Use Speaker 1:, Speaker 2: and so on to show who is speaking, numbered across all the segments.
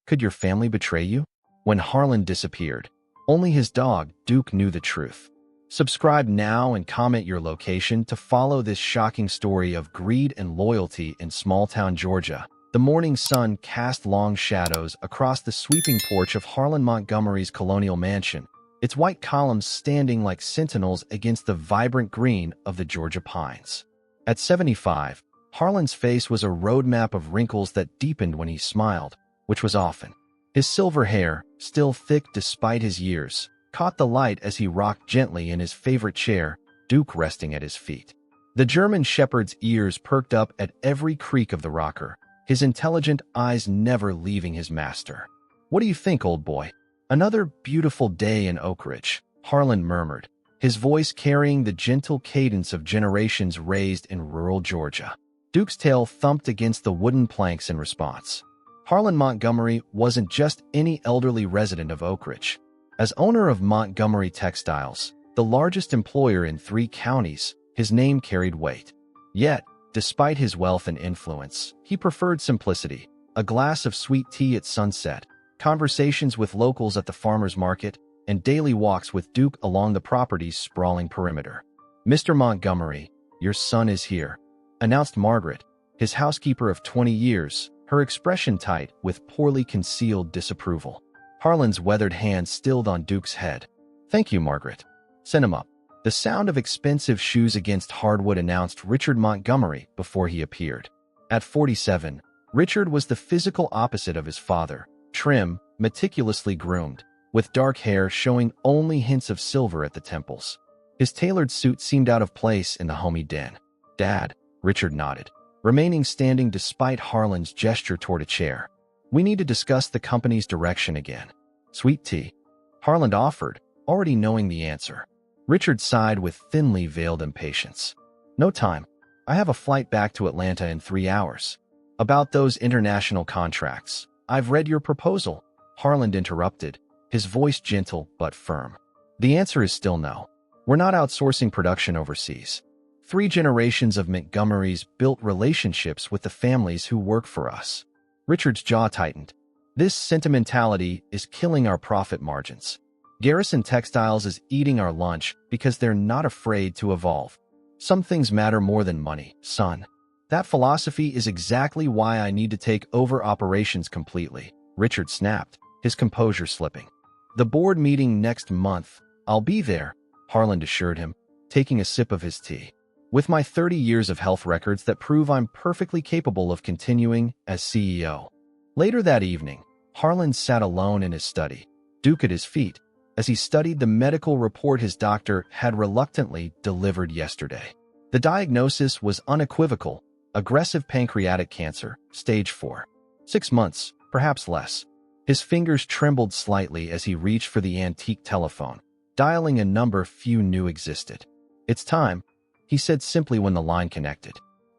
Speaker 1: Could your family betray you? When Harlan disappeared, only his dog, Duke, knew the truth. Subscribe now and comment your location to follow this shocking story of greed and loyalty in small-town Georgia. The morning sun cast long shadows across the sweeping porch of Harlan Montgomery's colonial mansion, its white columns standing like sentinels against the vibrant green of the Georgia pines. At 75, Harlan's face was a roadmap of wrinkles that deepened when he smiled, which was often. His silver hair, still thick despite his years, caught the light as he rocked gently in his favorite chair, Duke resting at his feet. The German shepherd's ears perked up at every creak of the rocker, his intelligent eyes never leaving his master. "What do you think, old boy?" "Another beautiful day in Oak Ridge," Harlan murmured, his voice carrying the gentle cadence of generations raised in rural Georgia. Duke's tail thumped against the wooden planks in response. Harlan Montgomery wasn't just any elderly resident of Oak Ridge. As owner of Montgomery Textiles, the largest employer in 3 counties, his name carried weight. Yet, despite his wealth and influence, he preferred simplicity: a glass of sweet tea at sunset, conversations with locals at the farmer's market, and daily walks with Duke along the property's sprawling perimeter. "Mr. Montgomery, your son is here," announced Margaret, his housekeeper of 20 years, her expression tight with poorly concealed disapproval. Harlan's weathered hand stilled on Duke's head. "Thank you, Margaret. Send him up." The sound of expensive shoes against hardwood announced Richard Montgomery before he appeared. At 47, Richard was the physical opposite of his father, trim, meticulously groomed, with dark hair showing only hints of silver at the temples. His tailored suit seemed out of place in the homey den. "Dad," Richard nodded, remaining standing despite Harlan's gesture toward a chair. "We need to discuss the company's direction again." "Sweet tea?" Harlan offered, already knowing the answer. Richard sighed with thinly veiled impatience. "No time. I have a flight back to Atlanta in 3 hours." "About those international contracts, I've read your proposal," Harlan interrupted, his voice gentle but firm. "The answer is still no. We're not outsourcing production overseas. 3 generations of Montgomerys built relationships with the families who work for us." Richard's jaw tightened. "This sentimentality is killing our profit margins. Garrison Textiles is eating our lunch because they're not afraid to evolve. Some things matter more than money, son. That philosophy is exactly why I need to take over operations completely," Richard snapped, his composure slipping. "The board meeting next month. I'll be there," Harlan assured him, taking a sip of his tea. "With my 30 years of health records that prove I'm perfectly capable of continuing as CEO." Later that evening, Harlan sat alone in his study, Duke at his feet, as he studied the medical report his doctor had reluctantly delivered yesterday. The diagnosis was unequivocal: aggressive pancreatic cancer, stage 4. 6 months, perhaps less. His fingers trembled slightly as he reached for the antique telephone, dialing a number few knew existed. "It's time," he said simply when the line connected.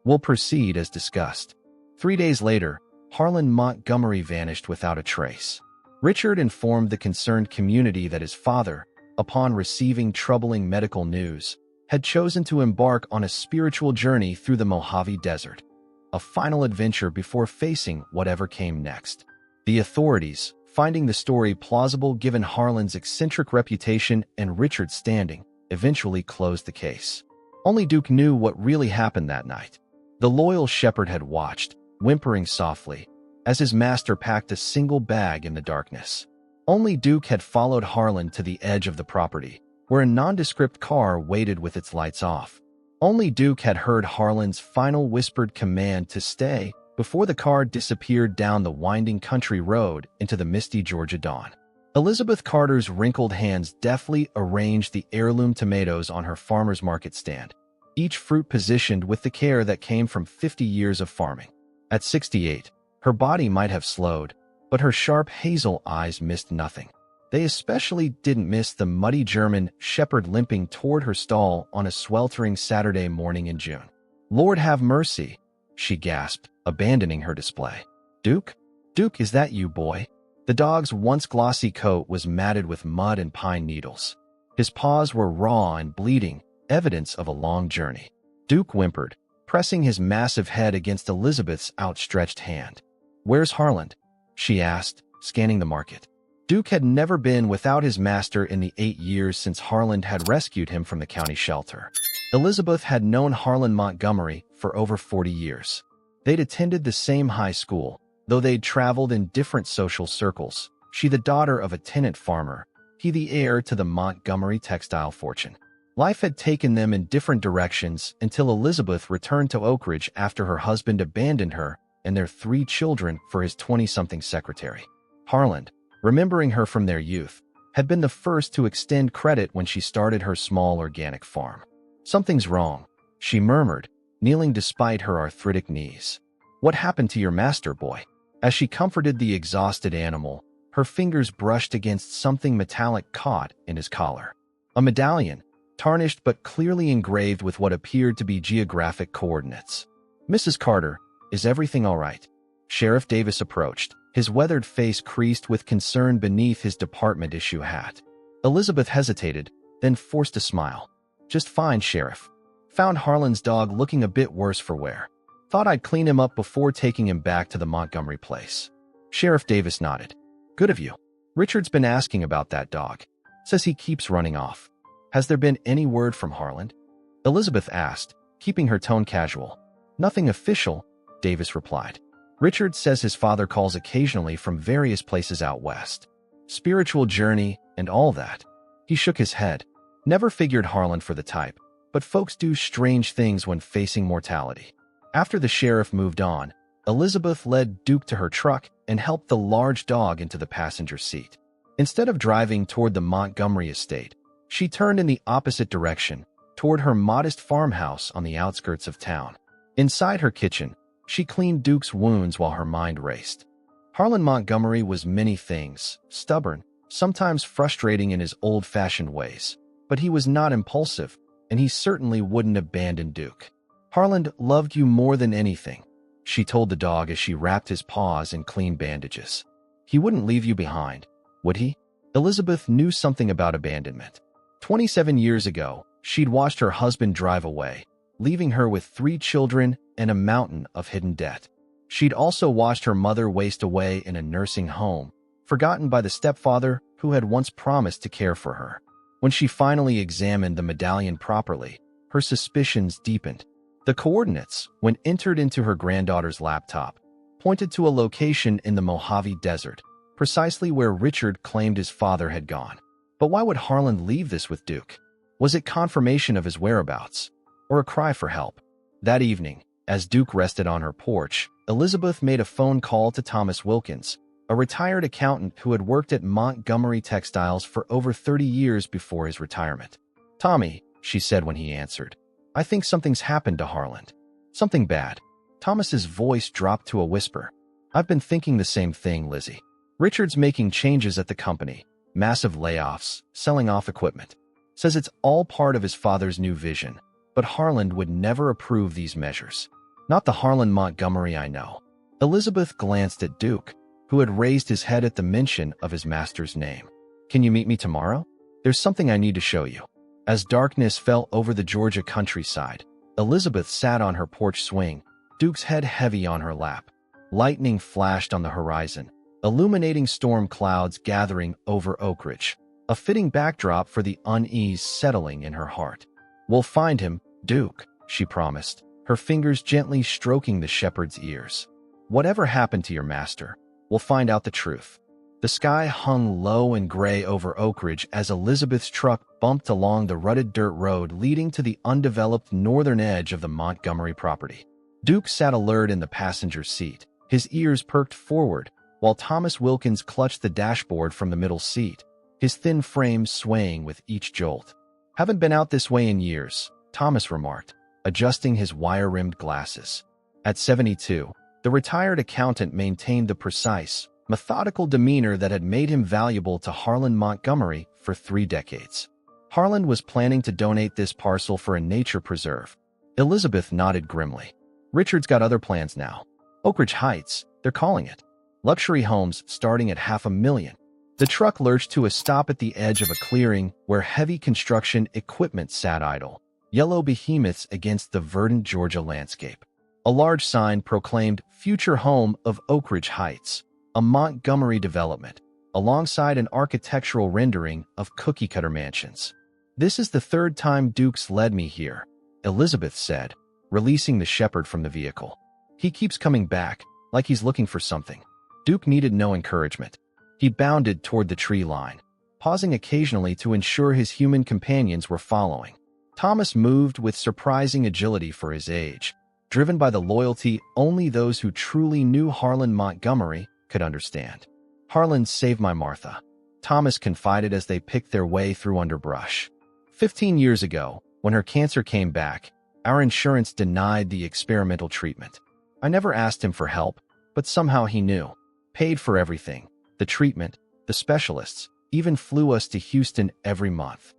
Speaker 1: "We'll proceed as discussed." 3 days later, Harlan Montgomery vanished without a trace. Richard informed the concerned community that his father, upon receiving troubling medical news, had chosen to embark on a spiritual journey through the Mojave Desert, a final adventure before facing whatever came next. The authorities, finding the story plausible given Harlan's eccentric reputation and Richard's standing, eventually closed the case. Only Duke knew what really happened that night. The loyal shepherd had watched, whimpering softly, as his master packed a single bag in the darkness. Only Duke had followed Harlan to the edge of the property, where a nondescript car waited with its lights off. Only Duke had heard Harlan's final whispered command to stay before the car disappeared down the winding country road into the misty Georgia dawn. Elizabeth Carter's wrinkled hands deftly arranged the heirloom tomatoes on her farmer's market stand, each fruit positioned with the care that came from 50 years of farming. At 68, her body might have slowed, but her sharp hazel eyes missed nothing. They especially didn't miss the muddy German shepherd limping toward her stall on a sweltering Saturday morning in June. "Lord have mercy," she gasped, abandoning her display. "Duke? Duke, is that you, boy?" The dog's once glossy coat was matted with mud and pine needles. His paws were raw and bleeding, evidence of a long journey. Duke whimpered, pressing his massive head against Elizabeth's outstretched hand. "Where's Harlan?" she asked, scanning the market. Duke had never been without his master in the 8 years since Harlan had rescued him from the county shelter. Elizabeth had known Harlan Montgomery for over 40 years. They'd attended the same high school, though they'd traveled in different social circles. She the daughter of a tenant farmer, he the heir to the Montgomery textile fortune. Life had taken them in different directions until Elizabeth returned to Oak Ridge after her husband abandoned her and their 3 children for his 20-something secretary. Harlan, remembering her from their youth, had been the first to extend credit when she started her small organic farm. "Something's wrong," she murmured, kneeling despite her arthritic knees. "What happened to your master, boy?" As she comforted the exhausted animal, her fingers brushed against something metallic caught in his collar. A medallion, tarnished but clearly engraved with what appeared to be geographic coordinates. "Mrs. Carter, is everything all right?" Sheriff Davis approached, his weathered face creased with concern beneath his department issue hat. Elizabeth hesitated, then forced a smile. "Just fine, Sheriff. Found Harlan's dog looking a bit worse for wear. Thought I'd clean him up before taking him back to the Montgomery place." Sheriff Davis nodded. "Good of you. Richard's been asking about that dog. Says he keeps running off. Has there been any word from Harlan?" Elizabeth asked, keeping her tone casual. "Nothing official," Davis replied. "Richard says his father calls occasionally from various places out west. Spiritual journey and all that." He shook his head. Never figured Harlan for the type, but folks do strange things when facing mortality. After the sheriff moved on, Elizabeth led Duke to her truck and helped the large dog into the passenger seat. Instead of driving toward the Montgomery estate, she turned in the opposite direction, toward her modest farmhouse on the outskirts of town. Inside her kitchen, she cleaned Duke's wounds while her mind raced. Harlan Montgomery was many things: stubborn, sometimes frustrating in his old-fashioned ways. But he was not impulsive, and he certainly wouldn't abandon Duke. "Harlan loved you more than anything," she told the dog as she wrapped his paws in clean bandages. "He wouldn't leave you behind, would he?" Elizabeth knew something about abandonment. 27 years ago, she'd watched her husband drive away, leaving her with 3 children and a mountain of hidden debt. She'd also watched her mother waste away in a nursing home, forgotten by the stepfather who had once promised to care for her. When she finally examined the medallion properly, her suspicions deepened. The coordinates, when entered into her granddaughter's laptop, pointed to a location in the Mojave Desert, precisely where Richard claimed his father had gone. But why would Harlan leave this with Duke? Was it confirmation of his whereabouts, or a cry for help? That evening, as Duke rested on her porch, Elizabeth made a phone call to Thomas Wilkins, a retired accountant who had worked at Montgomery Textiles for over 30 years before his retirement. "Tommy," she said when he answered, "I think something's happened to Harlan. Something bad." Thomas's voice dropped to a whisper. "I've been thinking the same thing, Lizzie. Richard's making changes at the company, massive layoffs, selling off equipment. Says it's all part of his father's new vision, but Harlan would never approve these measures. Not the Harlan Montgomery I know." Elizabeth glanced at Duke, who had raised his head at the mention of his master's name. "Can you meet me tomorrow? There's something I need to show you." As darkness fell over the Georgia countryside, Elizabeth sat on her porch swing, Duke's head heavy on her lap. Lightning flashed on the horizon, illuminating storm clouds gathering over Oak Ridge, a fitting backdrop for the unease settling in her heart. "We'll find him, Duke," she promised, her fingers gently stroking the shepherd's ears. "Whatever happened to your master, we'll find out the truth." The sky hung low and gray over Oak Ridge as Elizabeth's truck bumped along the rutted dirt road leading to the undeveloped northern edge of the Montgomery property. Duke sat alert in the passenger seat, his ears perked forward, while Thomas Wilkins clutched the dashboard from the middle seat, his thin frame swaying with each jolt. "Haven't been out this way in years," Thomas remarked, adjusting his wire-rimmed glasses. At 72, the retired accountant maintained the precise, methodical demeanor that had made him valuable to Harlan Montgomery for 3 decades. Harlan was planning to donate this parcel for a nature preserve. Elizabeth nodded grimly. "Richard's got other plans now. Oak Ridge Heights, they're calling it. Luxury homes starting at $500,000. The truck lurched to a stop at the edge of a clearing where heavy construction equipment sat idle, yellow behemoths against the verdant Georgia landscape. A large sign proclaimed "Future Home of Oak Ridge Heights," a Montgomery development, alongside an architectural rendering of cookie-cutter mansions. "This is the third time Duke's led me here," Elizabeth said, releasing the shepherd from the vehicle. "He keeps coming back, like he's looking for something." Duke needed no encouragement. He bounded toward the tree line, pausing occasionally to ensure his human companions were following. Thomas moved with surprising agility for his age, driven by the loyalty only those who truly knew Harlan Montgomery could understand. "Harlan, save my Martha," Thomas confided as they picked their way through underbrush. 15 years ago, when her cancer came back, our insurance denied the experimental treatment. I never asked him for help, but somehow he knew. Paid for everything, the treatment, the specialists, even flew us to Houston every month.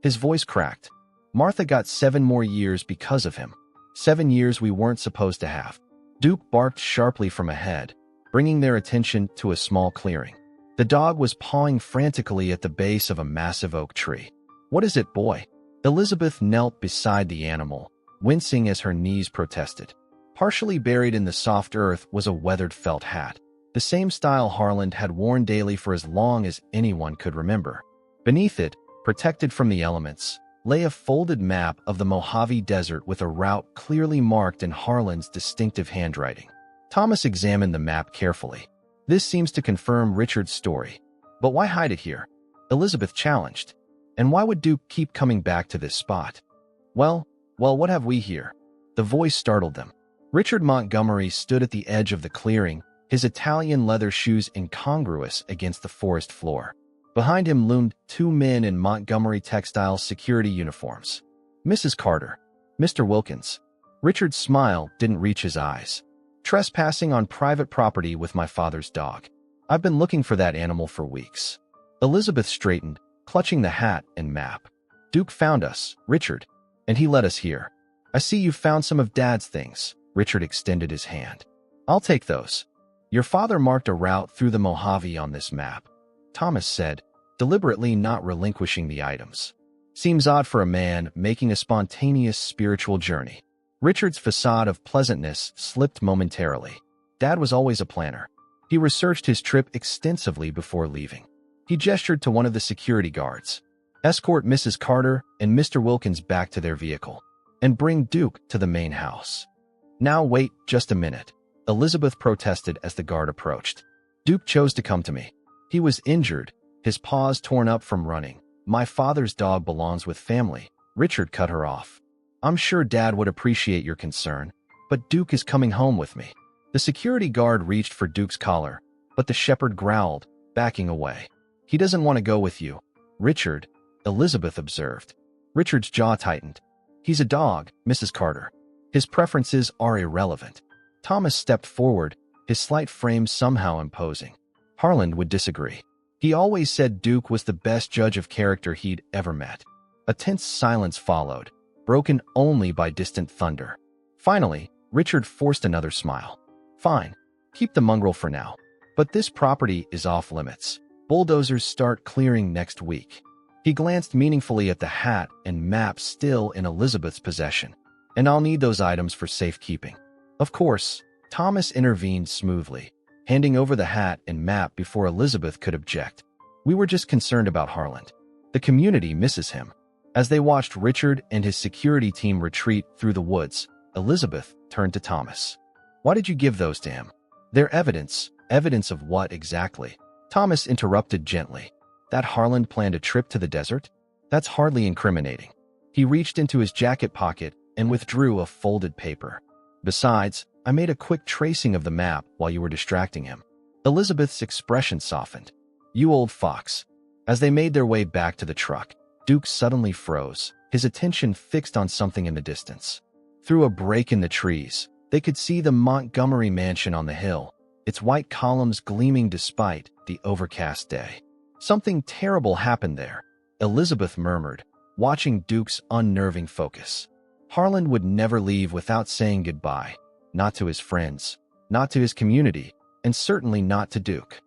Speaker 1: His voice cracked. "Martha got 7 more years because of him. 7 years we weren't supposed to have." Duke barked sharply from ahead, bringing their attention to a small clearing. The dog was pawing frantically at the base of a massive oak tree. "What is it, boy?" Elizabeth knelt beside the animal, wincing as her knees protested. Partially buried in the soft earth was a weathered felt hat, the same style Harlan had worn daily for as long as anyone could remember. Beneath it, protected from the elements, lay a folded map of the Mojave Desert with a route clearly marked in Harlan's distinctive handwriting. Thomas examined the map carefully. "This seems to confirm Richard's story. But why hide it here?" Elizabeth challenged. "And why would Duke keep coming back to this spot?" Well, what have we here?" The voice startled them. Richard Montgomery stood at the edge of the clearing, his Italian leather shoes incongruous against the forest floor. Behind him loomed 2 men in Montgomery Textiles security uniforms. "Mrs. Carter, Mr. Wilkins." Richard's smile didn't reach his eyes. "Trespassing on private property with my father's dog. I've been looking for that animal for weeks." Elizabeth straightened, clutching the hat and map. "Duke found us, Richard, and he led us here. I see you found some of Dad's things." Richard extended his hand. "I'll take those." "Your father marked a route through the Mojave on this map," Thomas said, deliberately not relinquishing the items. "Seems odd for a man making a spontaneous spiritual journey." Richard's facade of pleasantness slipped momentarily. Dad was always a planner. He researched his trip extensively before leaving. He gestured to one of the security guards. "Escort Mrs. Carter and Mr. Wilkins back to their vehicle, and bring Duke to the main house." "Now wait just a minute," Elizabeth protested as the guard approached. "Duke chose to come to me. He was injured, his paws torn up from running. My father's dog belongs with family." Richard cut her off. "I'm sure Dad would appreciate your concern, but Duke is coming home with me." The security guard reached for Duke's collar, but the shepherd growled, backing away. "He doesn't want to go with you, Richard," Elizabeth observed. Richard's jaw tightened. "He's a dog, Mrs. Carter. His preferences are irrelevant." Thomas stepped forward, his slight frame somehow imposing. Harlan would disagree. He always said Duke was the best judge of character he'd ever met. A tense silence followed, broken only by distant thunder. Finally, Richard forced another smile. "Fine, keep the mongrel for now. But this property is off limits. Bulldozers start clearing next week." He glanced meaningfully at the hat and map still in Elizabeth's possession. "And I'll need those items for safekeeping." "Of course," Thomas intervened smoothly, handing over the hat and map before Elizabeth could object. "We were just concerned about Harlan. The community misses him." As they watched Richard and his security team retreat through the woods, Elizabeth turned to Thomas. "Why did you give those to him?" "They're evidence." "Evidence of what exactly?" Thomas interrupted gently. "That Harlan planned a trip to the desert? That's hardly incriminating." He reached into his jacket pocket and withdrew a folded paper. "Besides, I made a quick tracing of the map while you were distracting him." Elizabeth's expression softened. "You old fox." As they made their way back to the truck, Duke suddenly froze, his attention fixed on something in the distance. Through a break in the trees, they could see the Montgomery mansion on the hill, its white columns gleaming despite the overcast day. "Something terrible happened there," Elizabeth murmured, watching Duke's unnerving focus. Harlan would never leave without saying goodbye, not to his friends, not to his community, and certainly not to Duke.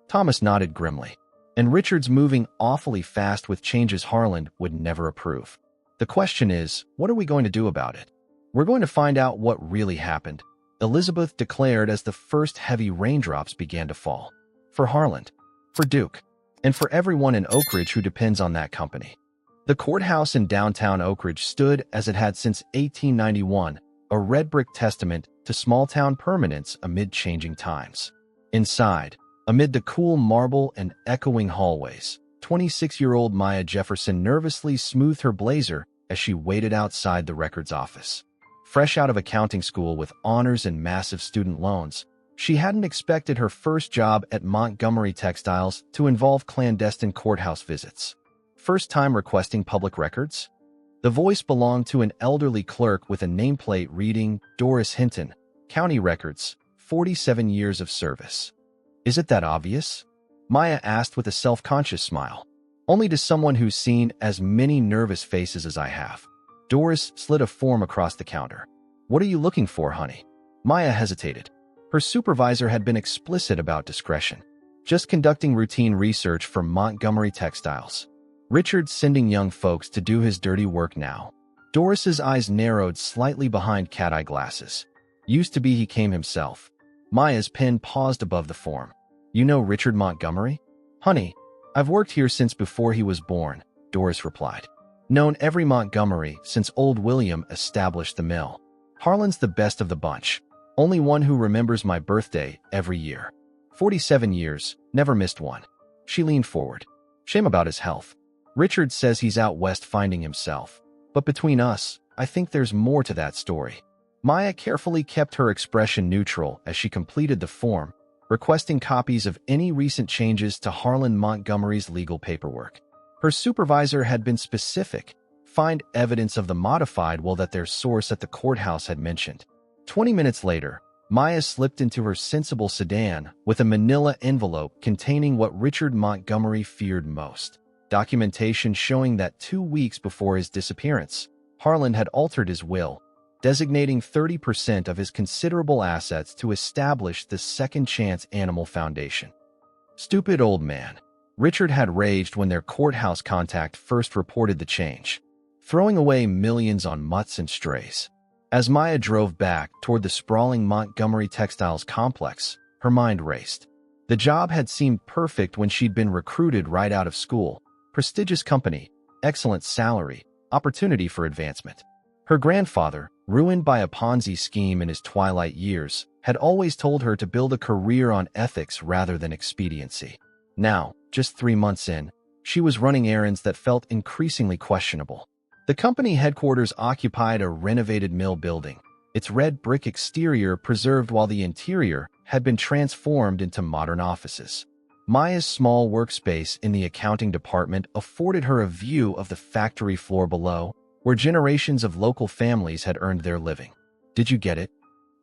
Speaker 1: Thomas nodded grimly. "And Richard's moving awfully fast with changes Harlan would never approve. The question is, what are we going to do about it?" "We're going to find out what really happened," Elizabeth declared as the first heavy raindrops began to fall. For Harlan, for Duke, and for everyone in Oak Ridge who depends on that company. The courthouse in downtown Oak Ridge stood as it had since 1891, a red brick testament to small-town permanence amid changing times. Inside, amid the cool marble and echoing hallways, 26-year-old Maya Jefferson nervously smoothed her blazer as she waited outside the records office. Fresh out of accounting school with honors and massive student loans, she hadn't expected her first job at Montgomery Textiles to involve clandestine courthouse visits. First time requesting public records? The voice belonged to an elderly clerk with a nameplate reading, Doris Hinton, County Records, 47 years of service. Is it that obvious? Maya asked with a self-conscious smile. Only to someone who's seen as many nervous faces as I have. Doris slid a form across the counter. What are you looking for, honey? Maya hesitated. Her supervisor had been explicit about discretion. Just conducting routine research for Montgomery Textiles. Richard's sending young folks to do his dirty work now. Doris's eyes narrowed slightly behind cat-eye glasses. Used to be he came himself. Maya's pen paused above the form. You know Richard Montgomery? Honey, I've worked here since before he was born, Doris replied. Known every Montgomery since old William established the mill. Harlan's the best of the bunch. Only one who remembers my birthday every year. 47 years, never missed one. She leaned forward. Shame about his health. Richard says he's out west finding himself. But between us, I think there's more to that story. Maya carefully kept her expression neutral as she completed the form, requesting copies of any recent changes to Harlan Montgomery's legal paperwork. Her supervisor had been specific. Find evidence of the modified will that their source at the courthouse had mentioned. 20 minutes later, Maya slipped into her sensible sedan with a manila envelope containing what Richard Montgomery feared most. Documentation showing that 2 weeks before his disappearance, Harlan had altered his will, designating 30% of his considerable assets to establish the Second Chance Animal Foundation. Stupid old man. Richard had raged when their courthouse contact first reported the change, throwing away millions on mutts and strays. As Maya drove back toward the sprawling Montgomery Textiles complex, her mind raced. The job had seemed perfect when she'd been recruited right out of school. Prestigious company, excellent salary, opportunity for advancement. Her grandfather, ruined by a Ponzi scheme in his twilight years, had always told her to build a career on ethics rather than expediency. Now, just 3 months in, she was running errands that felt increasingly questionable. The company headquarters occupied a renovated mill building, its red brick exterior preserved while the interior had been transformed into modern offices. Maya's small workspace in the accounting department afforded her a view of the factory floor below, where generations of local families had earned their living. Did you get it?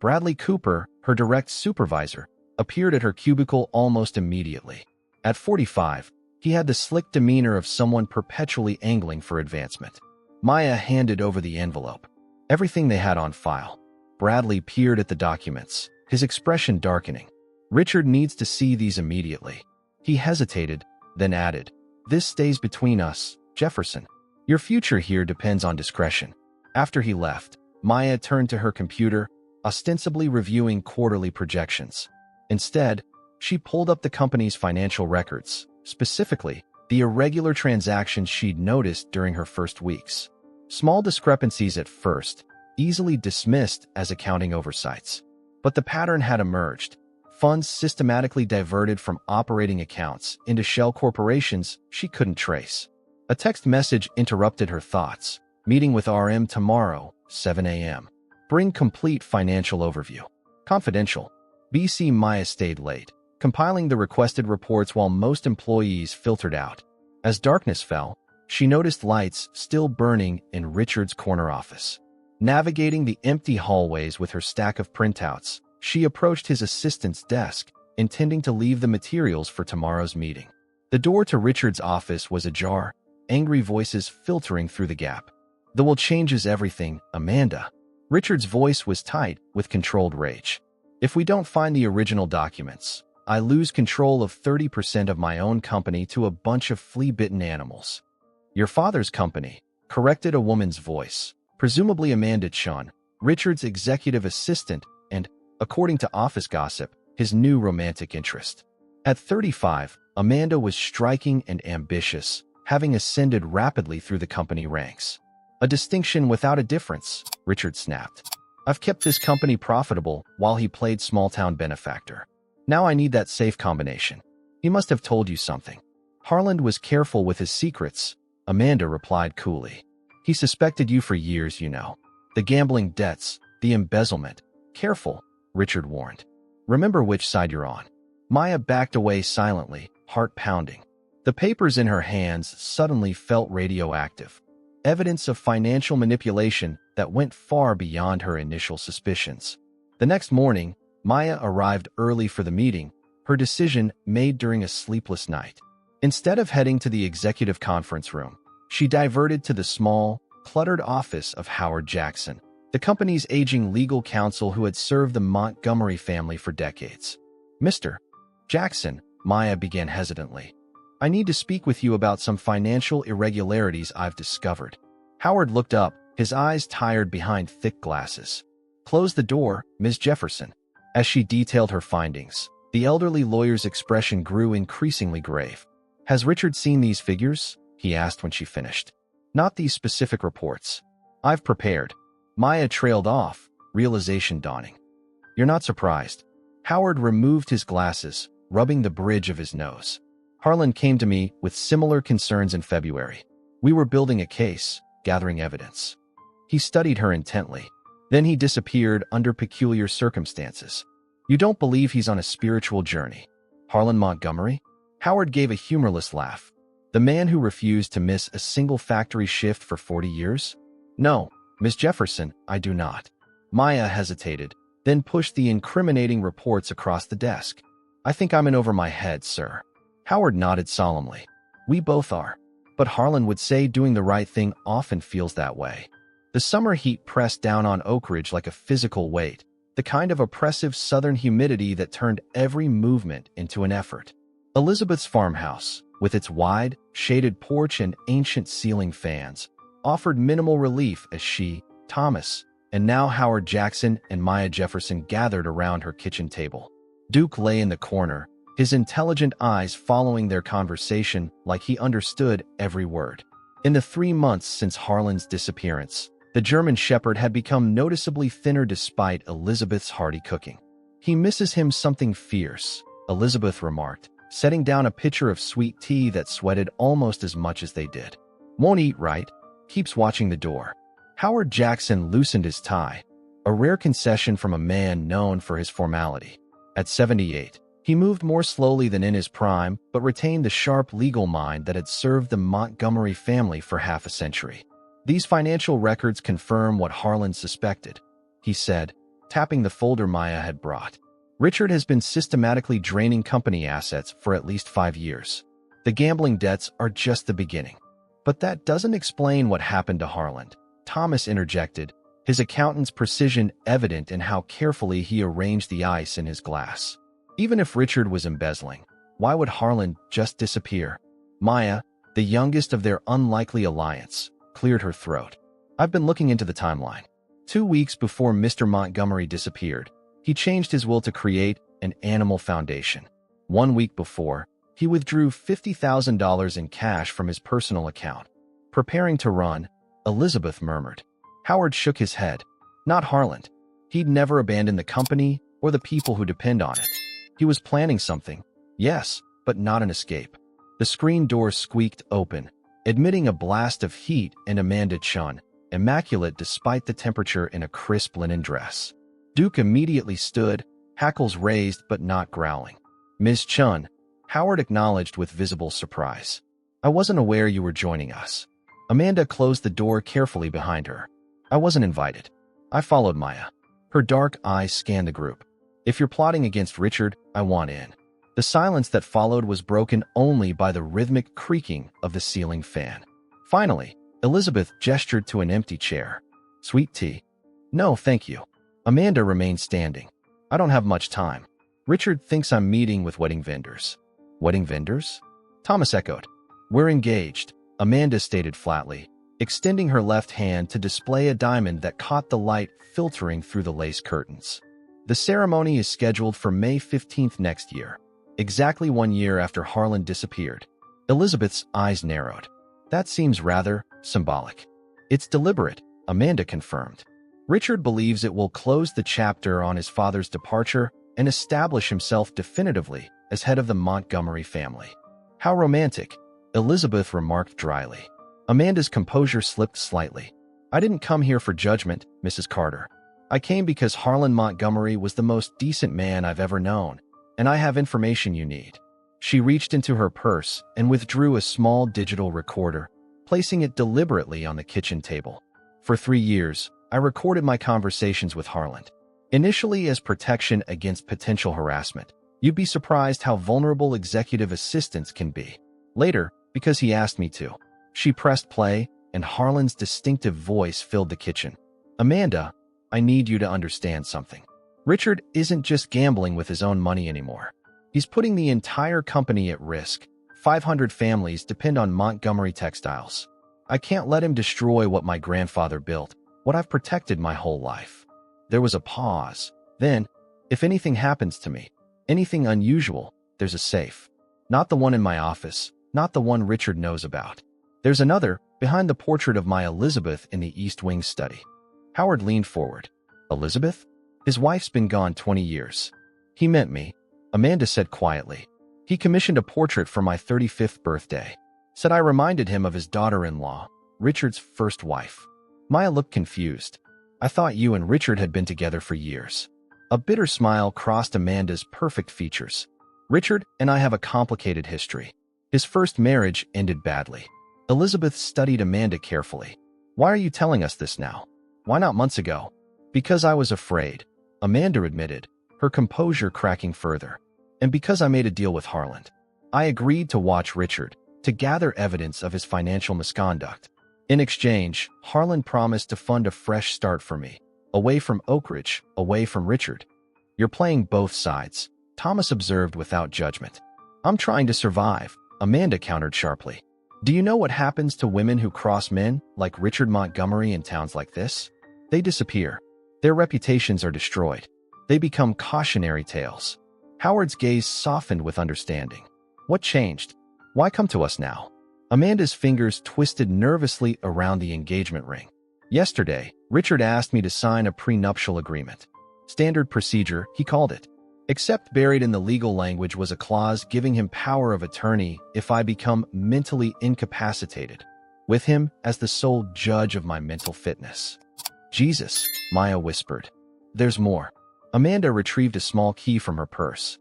Speaker 1: Bradley Cooper, her direct supervisor, appeared at her cubicle almost immediately. At 45, he had the slick demeanor of someone perpetually angling for advancement. Maya handed over the envelope. Everything they had on file. Bradley peered at the documents, his expression darkening. Richard needs to see these immediately. He hesitated, then added, This stays between us, Jefferson. Your future here depends on discretion. After he left, Maya turned to her computer, ostensibly reviewing quarterly projections. Instead, she pulled up the company's financial records, specifically, the irregular transactions she'd noticed during her first weeks. Small discrepancies at first, easily dismissed as accounting oversights. But the pattern had emerged. Funds systematically diverted from operating accounts into shell corporations she couldn't trace. A text message interrupted her thoughts. Meeting with RM tomorrow, 7 a.m. Bring complete financial overview. Confidential. BC. Maya stayed late, compiling the requested reports while most employees filtered out. As darkness fell, she noticed lights still burning in Richard's corner office. Navigating the empty hallways with her stack of printouts, she approached his assistant's desk, intending to leave the materials for tomorrow's meeting. The door to Richard's office was ajar, angry voices filtering through the gap. "The will changes everything, Amanda." Richard's voice was tight with controlled rage. "If we don't find the original documents, I lose control of 30% of my own company to a bunch of flea-bitten animals." "Your father's company," corrected a woman's voice, presumably Amanda Chun, Richard's executive assistant and, according to office gossip, his new romantic interest. At 35, Amanda was striking and ambitious, having ascended rapidly through the company ranks. A distinction without a difference, Richard snapped. I've kept this company profitable while he played small-town benefactor. Now I need that safe combination. He must have told you something. Harland was careful with his secrets, Amanda replied coolly. He suspected you for years, you know. The gambling debts, the embezzlement. Careful, Richard warned. Remember which side you're on. Maya backed away silently, heart pounding. The papers in her hands suddenly felt radioactive. Evidence of financial manipulation that went far beyond her initial suspicions. The next morning, Maya arrived early for the meeting, her decision made during a sleepless night. Instead of heading to the executive conference room, she diverted to the small, cluttered office of Howard Jackson, the company's aging legal counsel who had served the Montgomery family for decades. Mr. Jackson, Maya began hesitantly. I need to speak with you about some financial irregularities I've discovered. Howard looked up, his eyes tired behind thick glasses. Close the door, Ms. Jefferson. As she detailed her findings, the elderly lawyer's expression grew increasingly grave. Has Richard seen these figures? He asked when she finished. Not these specific reports. I've prepared. Maya trailed off, realization dawning. You're not surprised. Howard removed his glasses, rubbing the bridge of his nose. Harlan came to me with similar concerns in February. We were building a case, gathering evidence. He studied her intently. Then he disappeared under peculiar circumstances. You don't believe he's on a spiritual journey? Harlan Montgomery? Howard gave a humorless laugh. The man who refused to miss a single factory shift for 40 years? No, Miss Jefferson, I do not. Maya hesitated, then pushed the incriminating reports across the desk. I think I'm in over my head, sir. Howard nodded solemnly. We both are. But Harlan would say doing the right thing often feels that way. The summer heat pressed down on Oak Ridge like a physical weight, the kind of oppressive southern humidity that turned every movement into an effort. Elizabeth's farmhouse, with its wide, shaded porch and ancient ceiling fans, offered minimal relief as she, Thomas, and now Howard Jackson and Maya Jefferson gathered around her kitchen table. Duke lay in the corner, his intelligent eyes following their conversation like he understood every word. In the 3 months since Harlan's disappearance, the German Shepherd had become noticeably thinner despite Elizabeth's hearty cooking. He misses him something fierce, Elizabeth remarked, setting down a pitcher of sweet tea that sweated almost as much as they did. Won't eat right, keeps watching the door. Howard Jackson loosened his tie, a rare concession from a man known for his formality. At 78, he moved more slowly than in his prime, but retained the sharp legal mind that had served the Montgomery family for half a century. These financial records confirm what Harlan suspected, he said, tapping the folder Maya had brought. Richard has been systematically draining company assets for at least 5 years. The gambling debts are just the beginning. But that doesn't explain what happened to Harlan, Thomas interjected, his accountant's precision evident in how carefully he arranged the ice in his glass. Even if Richard was embezzling, why would Harlan just disappear? Maya, the youngest of their unlikely alliance, cleared her throat. I've been looking into the timeline. 2 weeks before Mr. Montgomery disappeared, he changed his will to create an animal foundation. 1 week before, he withdrew $50,000 in cash from his personal account. Preparing to run, Elizabeth murmured. Howard shook his head. Not Harlan. He'd never abandon the company or the people who depend on it. He was planning something, yes, but not an escape. The screen door squeaked open, admitting a blast of heat and Amanda Chun, immaculate despite the temperature in a crisp linen dress. Duke immediately stood, hackles raised but not growling. Ms. Chun, Howard acknowledged with visible surprise. I wasn't aware you were joining us. Amanda closed the door carefully behind her. I wasn't invited. I followed Maya. Her dark eyes scanned the group. If you're plotting against Richard, I want in. The silence that followed was broken only by the rhythmic creaking of the ceiling fan. Finally, Elizabeth gestured to an empty chair. Sweet tea? No, thank you. Amanda remained standing. I don't have much time. Richard thinks I'm meeting with wedding vendors. Wedding vendors? Thomas echoed. We're engaged, Amanda stated flatly, extending her left hand to display a diamond that caught the light filtering through the lace curtains. The ceremony is scheduled for May 15th next year. exactly 1 year after Harlan disappeared. Elizabeth's eyes narrowed. That seems rather symbolic. It's deliberate, Amanda confirmed. Richard believes it will close the chapter on his father's departure and establish himself definitively as head of the Montgomery family. How romantic, Elizabeth remarked dryly. Amanda's composure slipped slightly. I didn't come here for judgment, Mrs. Carter. I came because Harlan Montgomery was the most decent man I've ever known, and I have information you need. She reached into her purse and withdrew a small digital recorder, placing it deliberately on the kitchen table. For 3 years, I recorded my conversations with Harlan. Initially as protection against potential harassment. You'd be surprised how vulnerable executive assistants can be. Later, because he asked me to. She pressed play, and Harlan's distinctive voice filled the kitchen. Amanda, I need you to understand something. Richard isn't just gambling with his own money anymore. He's putting the entire company at risk. 500 families depend on Montgomery Textiles. I can't let him destroy what my grandfather built, what I've protected my whole life. There was a pause. Then, if anything happens to me, anything unusual, there's a safe. Not the one in my office, not the one Richard knows about. There's another, behind the portrait of my Elizabeth in the East Wing study. Howard leaned forward. Elizabeth? His wife's been gone 20 years. He meant me, Amanda said quietly. He commissioned a portrait for my 35th birthday. Said I reminded him of his daughter-in-law, Richard's first wife. Maya looked confused. I thought you and Richard had been together for years. A bitter smile crossed Amanda's perfect features. Richard and I have a complicated history. His first marriage ended badly. Elizabeth studied Amanda carefully. Why are you telling us this now? Why not months ago? Because I was afraid, Amanda admitted, her composure cracking further. And because I made a deal with Harlan. I agreed to watch Richard, to gather evidence of his financial misconduct. In exchange, Harlan promised to fund a fresh start for me, away from Oak Ridge, away from Richard. You're playing both sides, Thomas observed without judgment. I'm trying to survive, Amanda countered sharply. Do you know what happens to women who cross men, like Richard Montgomery in towns like this? They disappear. Their reputations are destroyed. They become cautionary tales. Howard's gaze softened with understanding. What changed? Why come to us now? Amanda's fingers twisted nervously around the engagement ring. Yesterday, Richard asked me to sign a prenuptial agreement. Standard procedure, he called it. Except buried in the legal language was a clause giving him power of attorney if I become mentally incapacitated, with him as the sole judge of my mental fitness. Jesus, Maya whispered. There's more. Amanda retrieved a small key from her purse.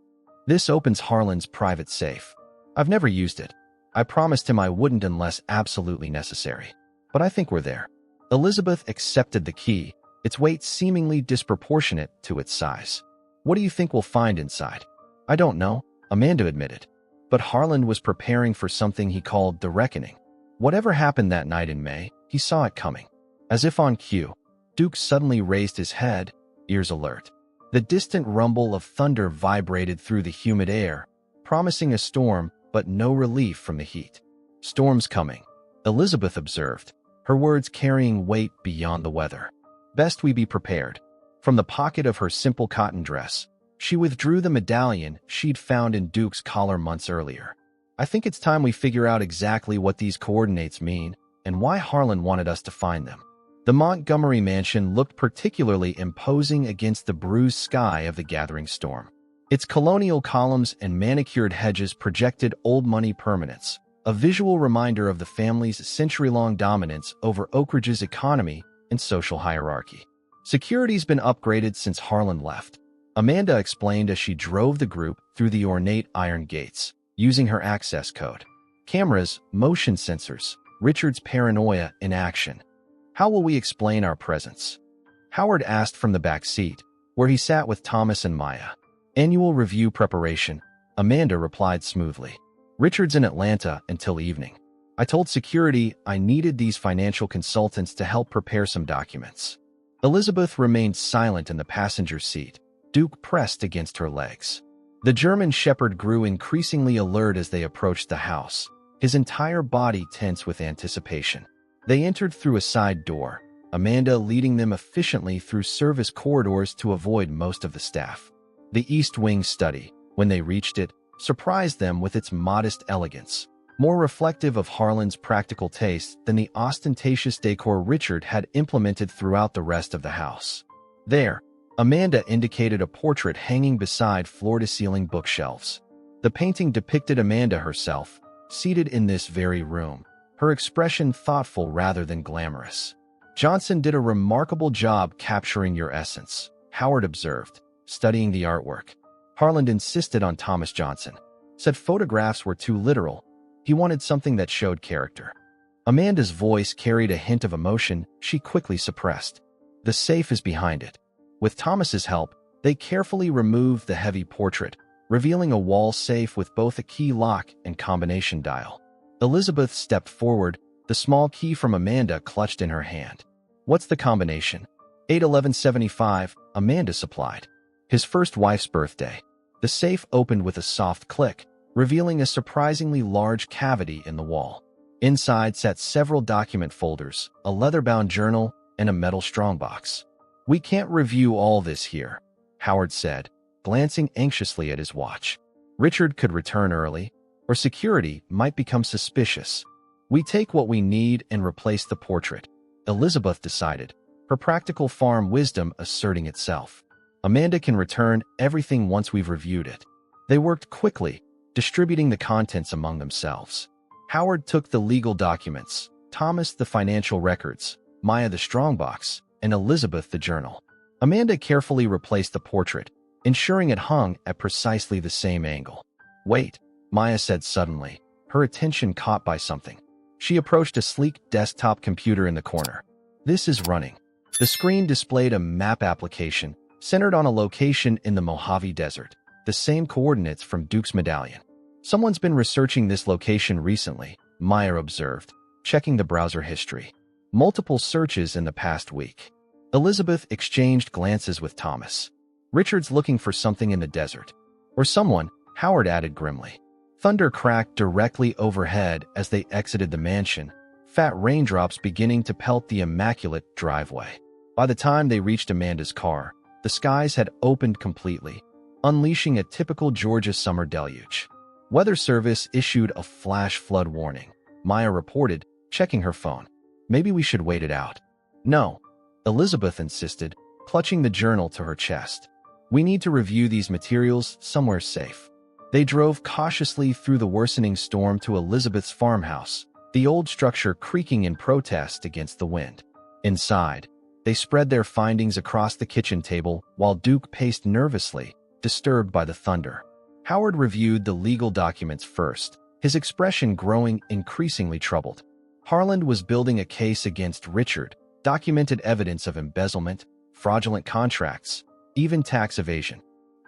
Speaker 1: This opens Harlan's private safe. I've never used it. I promised him I wouldn't unless absolutely necessary. But I think we're there. Elizabeth accepted the key, its weight seemingly disproportionate to its size. What do you think we'll find inside? I don't know, Amanda admitted. But Harlan was preparing for something he called the reckoning. Whatever happened that night in May, he saw it coming. As if on cue, Duke suddenly raised his head, ears alert. The distant rumble of thunder vibrated through the humid air, promising a storm but no relief from the heat. Storm's coming, Elizabeth observed, her words carrying weight beyond the weather. Best we be prepared. From the pocket of her simple cotton dress, she withdrew the medallion she'd found in Duke's collar months earlier. I think it's time we figure out exactly what these coordinates mean and why Harlan wanted us to find them. The Montgomery mansion looked particularly imposing against the bruised sky of the gathering storm. Its colonial columns and manicured hedges projected old money permanence, a visual reminder of the family's century-long dominance over Oak Ridge's economy and social hierarchy. Security's been upgraded since Harlan left, Amanda explained as she drove the group through the ornate iron gates, using her access code. Cameras, motion sensors, Richard's paranoia in action. How will we explain our presence? Howard asked from the back seat, where he sat with Thomas and Maya. Annual review preparation, Amanda replied smoothly. Richard's in Atlanta until evening. I told security I needed these financial consultants to help prepare some documents. Elizabeth remained silent in the passenger seat, Duke pressed against her legs. The German shepherd grew increasingly alert as they approached the house, his entire body tense with anticipation. They entered through a side door, Amanda leading them efficiently through service corridors to avoid most of the staff. The East Wing study, when they reached it, surprised them with its modest elegance, more reflective of Harlan's practical taste than the ostentatious decor Richard had implemented throughout the rest of the house. There, Amanda indicated a portrait hanging beside floor-to-ceiling bookshelves. The painting depicted Amanda herself, seated in this very room, her expression thoughtful rather than glamorous. "Johnson did a remarkable job capturing your essence," Howard observed, studying the artwork. Harlan insisted on Thomas Johnson, said photographs were too literal. He wanted something that showed character. Amanda's voice carried a hint of emotion she quickly suppressed. "The safe is behind it." With Thomas's help, they carefully removed the heavy portrait, revealing a wall safe with both a key lock and combination dial. Elizabeth stepped forward, the small key from Amanda clutched in her hand. "What's the combination?" 81175, Amanda supplied. "His first wife's birthday." The safe opened with a soft click, revealing a surprisingly large cavity in the wall. Inside sat several document folders, a leather-bound journal, and a metal strongbox. "We can't review all this here," Howard said, glancing anxiously at his watch. "Richard could return early, or security might become suspicious. We take what we need and replace the portrait," Elizabeth decided, her practical farm wisdom asserting itself. "Amanda can return everything once we've reviewed it." They worked quickly, distributing the contents among themselves. Howard took the legal documents, Thomas the financial records, Maya the strongbox, and Elizabeth the journal. Amanda carefully replaced the portrait, ensuring it hung at precisely the same angle. "Wait," Maya said suddenly, her attention caught by something. She approached a sleek desktop computer in the corner. "This is running." The screen displayed a map application centered on a location in the Mojave Desert, the same coordinates from Duke's medallion. "Someone's been researching this location recently," Maya observed, checking the browser history. "Multiple searches in the past week." Elizabeth exchanged glances with Thomas. "Richard's looking for something in the desert." "Or someone," Howard added grimly. Thunder cracked directly overhead as they exited the mansion, fat raindrops beginning to pelt the immaculate driveway. By the time they reached Amanda's car, the skies had opened completely, unleashing a typical Georgia summer deluge. Weather Service issued a flash flood warning, Maya reported, checking her phone. "Maybe we should wait it out." "No," Elizabeth insisted, clutching the journal to her chest. "We need to review these materials somewhere safe." They drove cautiously through the worsening storm to Elizabeth's farmhouse, the old structure creaking in protest against the wind. Inside, they spread their findings across the kitchen table while Duke paced nervously, disturbed by the thunder. Howard reviewed the legal documents first, his expression growing increasingly troubled. Harlan was building a case against Richard, documented evidence of embezzlement, fraudulent contracts, even tax evasion.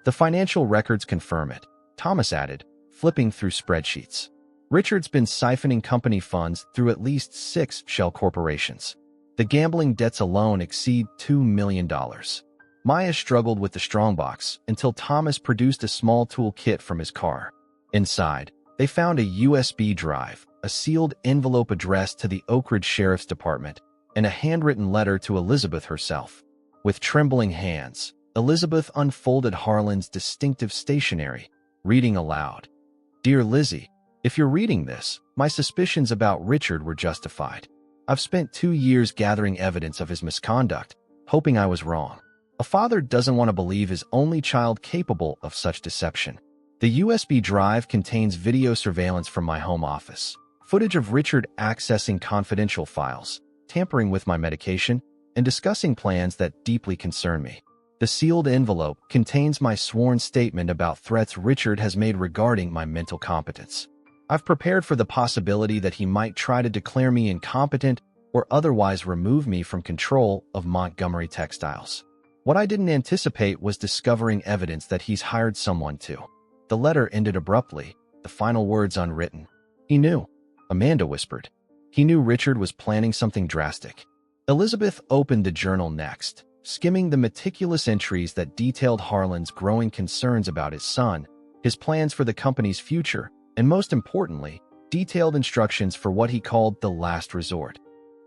Speaker 1: "The financial records confirm it," Thomas added, flipping through spreadsheets. "Richard's been siphoning company funds through at least 6 shell corporations. The gambling debts alone exceed $2 million. Maya struggled with the strongbox until Thomas produced a small toolkit from his car. Inside, they found a USB drive, a sealed envelope addressed to the Oak Ridge Sheriff's Department, and a handwritten letter to Elizabeth herself. With trembling hands, Elizabeth unfolded Harlan's distinctive stationery, reading aloud. "Dear Lizzie, if you're reading this, my suspicions about Richard were justified. I've spent 2 years gathering evidence of his misconduct, hoping I was wrong. A father doesn't want to believe his only child capable of such deception. The USB drive contains video surveillance from my home office, footage of Richard accessing confidential files, tampering with my medication, and discussing plans that deeply concern me. The sealed envelope contains my sworn statement about threats Richard has made regarding my mental competence. I've prepared for the possibility that he might try to declare me incompetent or otherwise remove me from control of Montgomery Textiles. What I didn't anticipate was discovering evidence that he's hired someone to." The letter ended abruptly, the final words unwritten. "He knew," Amanda whispered. "He knew Richard was planning something drastic." Elizabeth opened the journal next, skimming the meticulous entries that detailed Harlan's growing concerns about his son, his plans for the company's future, and most importantly, detailed instructions for what he called the last resort.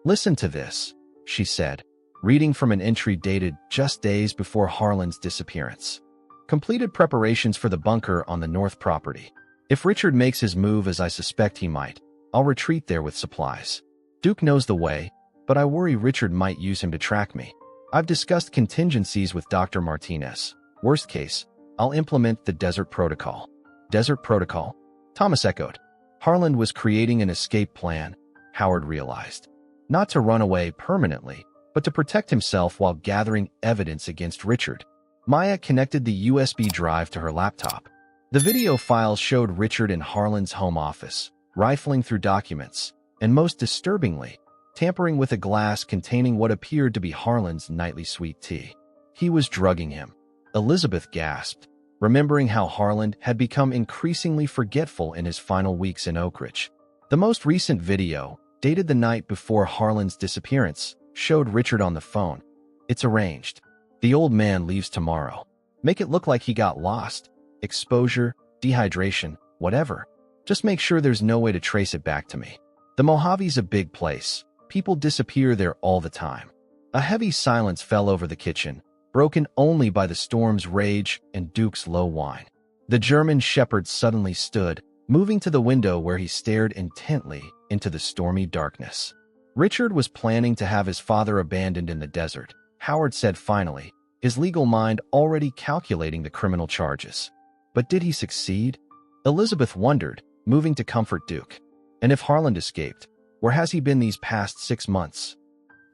Speaker 1: "Listen to this," she said, reading from an entry dated just days before Harlan's disappearance. "Completed preparations for the bunker on the north property. If Richard makes his move as I suspect he might, I'll retreat there with supplies. Duke knows the way, but I worry Richard might use him to track me. I've discussed contingencies with Dr. Martinez. Worst case, I'll implement the Desert Protocol. Desert Protocol? Thomas echoed. Harlan was creating an escape plan, Howard realized. Not to run away permanently, but to protect himself while gathering evidence against Richard. Maya connected the USB drive to her laptop. The video files showed Richard in Harlan's home office, rifling through documents, and most disturbingly, tampering with a glass containing what appeared to be Harlan's nightly sweet tea. He was drugging him. Elizabeth gasped, remembering how Harlan had become increasingly forgetful in his final weeks in Oak Ridge. The most recent video, dated the night before Harlan's disappearance, showed Richard on the phone. It's arranged. The old man leaves tomorrow. Make it look like he got lost. Exposure, dehydration, whatever. Just make sure there's no way to trace it back to me. The Mojave's a big place. People disappear there all the time. A heavy silence fell over the kitchen, broken only by the storm's rage and Duke's low whine. The German shepherd suddenly stood, moving to the window where he stared intently into the stormy darkness. Richard was planning to have his father abandoned in the desert, Howard said finally, his legal mind already calculating the criminal charges. But did he succeed? Elizabeth wondered, moving to comfort Duke. And if Harlan escaped, where has he been these past 6 months?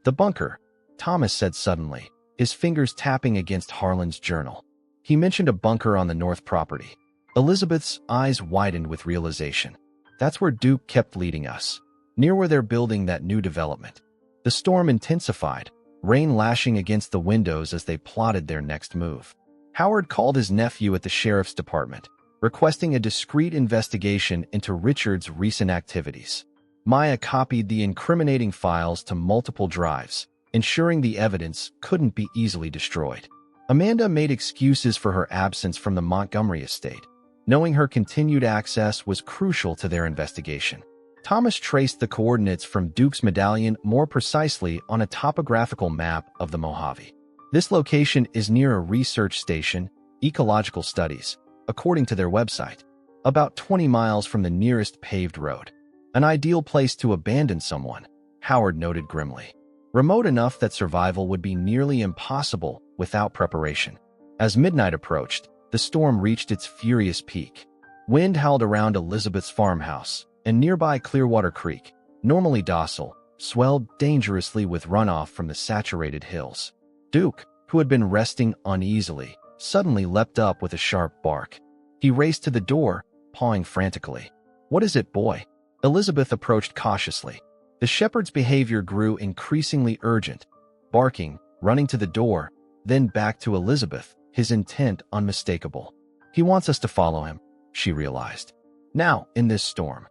Speaker 1: The bunker, Thomas said suddenly, his fingers tapping against Harlan's journal. He mentioned a bunker on the north property. Elizabeth's eyes widened with realization. That's where Duke kept leading us, near where they're building that new development. The storm intensified, rain lashing against the windows as they plotted their next move. Howard called his nephew at the sheriff's department, requesting a discreet investigation into Richard's recent activities. Maya copied the incriminating files to multiple drives, ensuring the evidence couldn't be easily destroyed. Amanda made excuses for her absence from the Montgomery estate, knowing her continued access was crucial to their investigation. Thomas traced the coordinates from Duke's medallion more precisely on a topographical map of the Mojave. This location is near a research station, Ecological Studies, according to their website, about 20 miles from the nearest paved road. An ideal place to abandon someone, Howard noted grimly. Remote enough that survival would be nearly impossible without preparation. As midnight approached, the storm reached its furious peak. Wind howled around Elizabeth's farmhouse, and nearby Clearwater Creek, normally docile, swelled dangerously with runoff from the saturated hills. Duke, who had been resting uneasily, suddenly leapt up with a sharp bark. He raced to the door, pawing frantically. "What is it, boy?" Elizabeth approached cautiously. The shepherd's behavior grew increasingly urgent, barking, running to the door, then back to Elizabeth, his intent unmistakable. "He wants us to follow him," she realized. "Now, in this storm."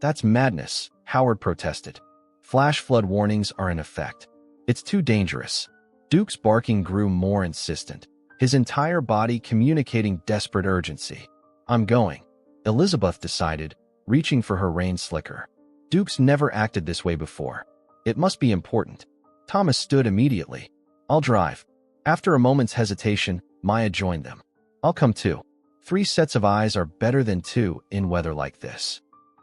Speaker 1: "That's madness," Howard protested. "Flash flood warnings are in effect. It's too dangerous." Duke's barking grew more insistent, his entire body communicating desperate urgency. "I'm going," Elizabeth decided, reaching for her rain slicker. Duke's never acted this way before. It must be important. Thomas stood immediately. "I'll drive." After a moment's hesitation, Maya joined them. "I'll come too. 3 sets of eyes are better than 2 in weather like this."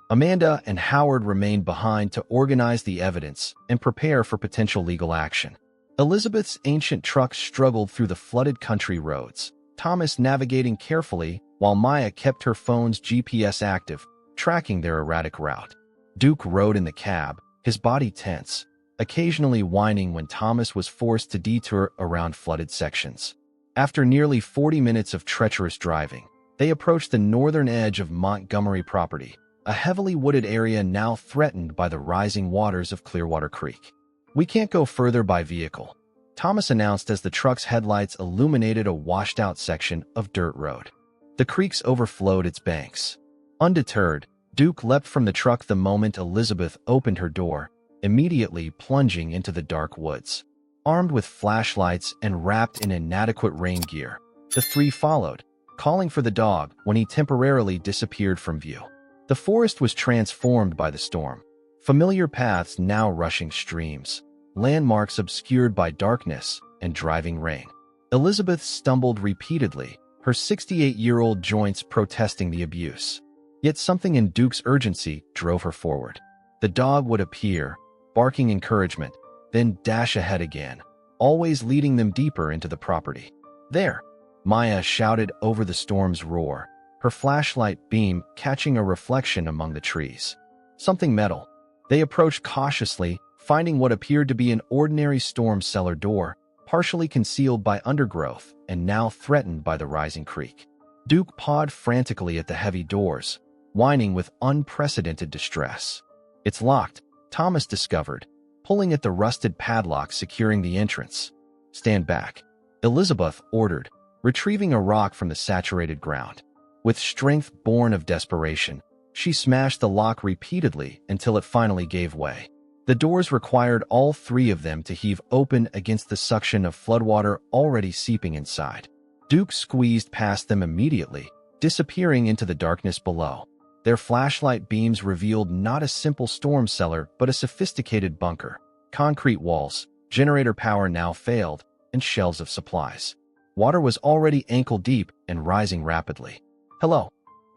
Speaker 1: Amanda and Howard remained behind to organize the evidence and prepare for potential legal action. Elizabeth's ancient truck struggled through the flooded country roads, Thomas navigating carefully while Maya kept her phone's GPS active, tracking their erratic route. Duke rode in the cab, his body tense, occasionally whining when Thomas was forced to detour around flooded sections. After nearly 40 minutes of treacherous driving, they approached the northern edge of Montgomery property, a heavily wooded area now threatened by the rising waters of Clearwater Creek. "We can't go further by vehicle," Thomas announced as the truck's headlights illuminated a washed-out section of dirt road. The creeks overflowed its banks. Undeterred, Duke leapt from the truck the moment Elizabeth opened her door, immediately plunging into the dark woods. Armed with flashlights and wrapped in inadequate rain gear, the 3 followed, calling for the dog when he temporarily disappeared from view. The forest was transformed by the storm. Familiar paths now rushing streams, landmarks obscured by darkness and driving rain. Elizabeth stumbled repeatedly, her 68-year-old joints protesting the abuse. Yet something in Duke's urgency drove her forward. The dog would appear, barking encouragement, then dash ahead again, always leading them deeper into the property. There, Maya shouted over the storm's roar, her flashlight beam catching a reflection among the trees. Something metal. They approached cautiously, finding what appeared to be an ordinary storm cellar door, partially concealed by undergrowth and now threatened by the rising creek. Duke pawed frantically at the heavy doors, whining with unprecedented distress. "It's locked," Thomas discovered, pulling at the rusted padlock securing the entrance. "Stand back," Elizabeth ordered, retrieving a rock from the saturated ground. With strength born of desperation, she smashed the lock repeatedly until it finally gave way. The doors required all three of them to heave open against the suction of floodwater already seeping inside. Duke squeezed past them immediately, disappearing into the darkness below. Their flashlight beams revealed not a simple storm cellar but a sophisticated bunker. Concrete walls, generator power now failed, and shelves of supplies. Water was already ankle-deep and rising rapidly. "Hello,"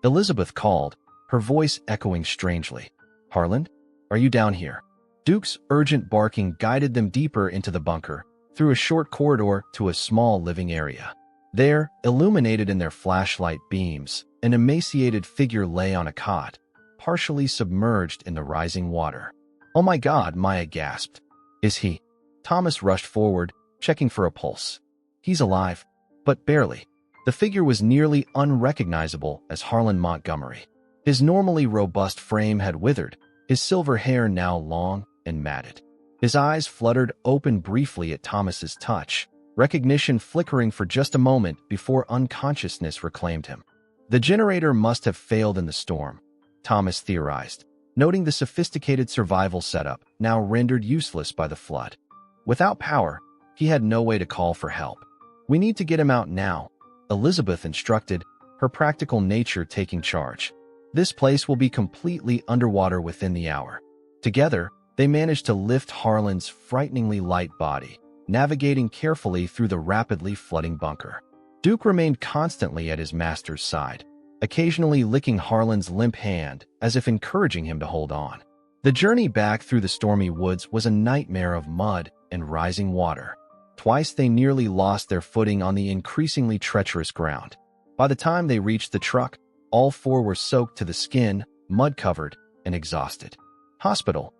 Speaker 1: Elizabeth called, her voice echoing strangely. "Harlan? Are you down here?" Duke's urgent barking guided them deeper into the bunker, through a short corridor to a small living area. There, illuminated in their flashlight beams, an emaciated figure lay on a cot, partially submerged in the rising water. "Oh my God," Maya gasped. "Is he?" Thomas rushed forward, checking for a pulse. "He's alive, but barely." The figure was nearly unrecognizable as Harlan Montgomery. His normally robust frame had withered, his silver hair now long and matted. His eyes fluttered open briefly at Thomas's touch, recognition flickering for just a moment before unconsciousness reclaimed him. The generator must have failed in the storm, Thomas theorized, noting the sophisticated survival setup now rendered useless by the flood. Without power, he had no way to call for help. "We need to get him out now," Elizabeth instructed, her practical nature taking charge. "This place will be completely underwater within the hour." Together, they managed to lift Harlan's frighteningly light body, navigating carefully through the rapidly flooding bunker. Duke remained constantly at his master's side, occasionally licking Harlan's limp hand as if encouraging him to hold on. The journey back through the stormy woods was a nightmare of mud and rising water. Twice they nearly lost their footing on the increasingly treacherous ground. By the time they reached the truck, all four were soaked to the skin, mud-covered, and exhausted. "Hospital?"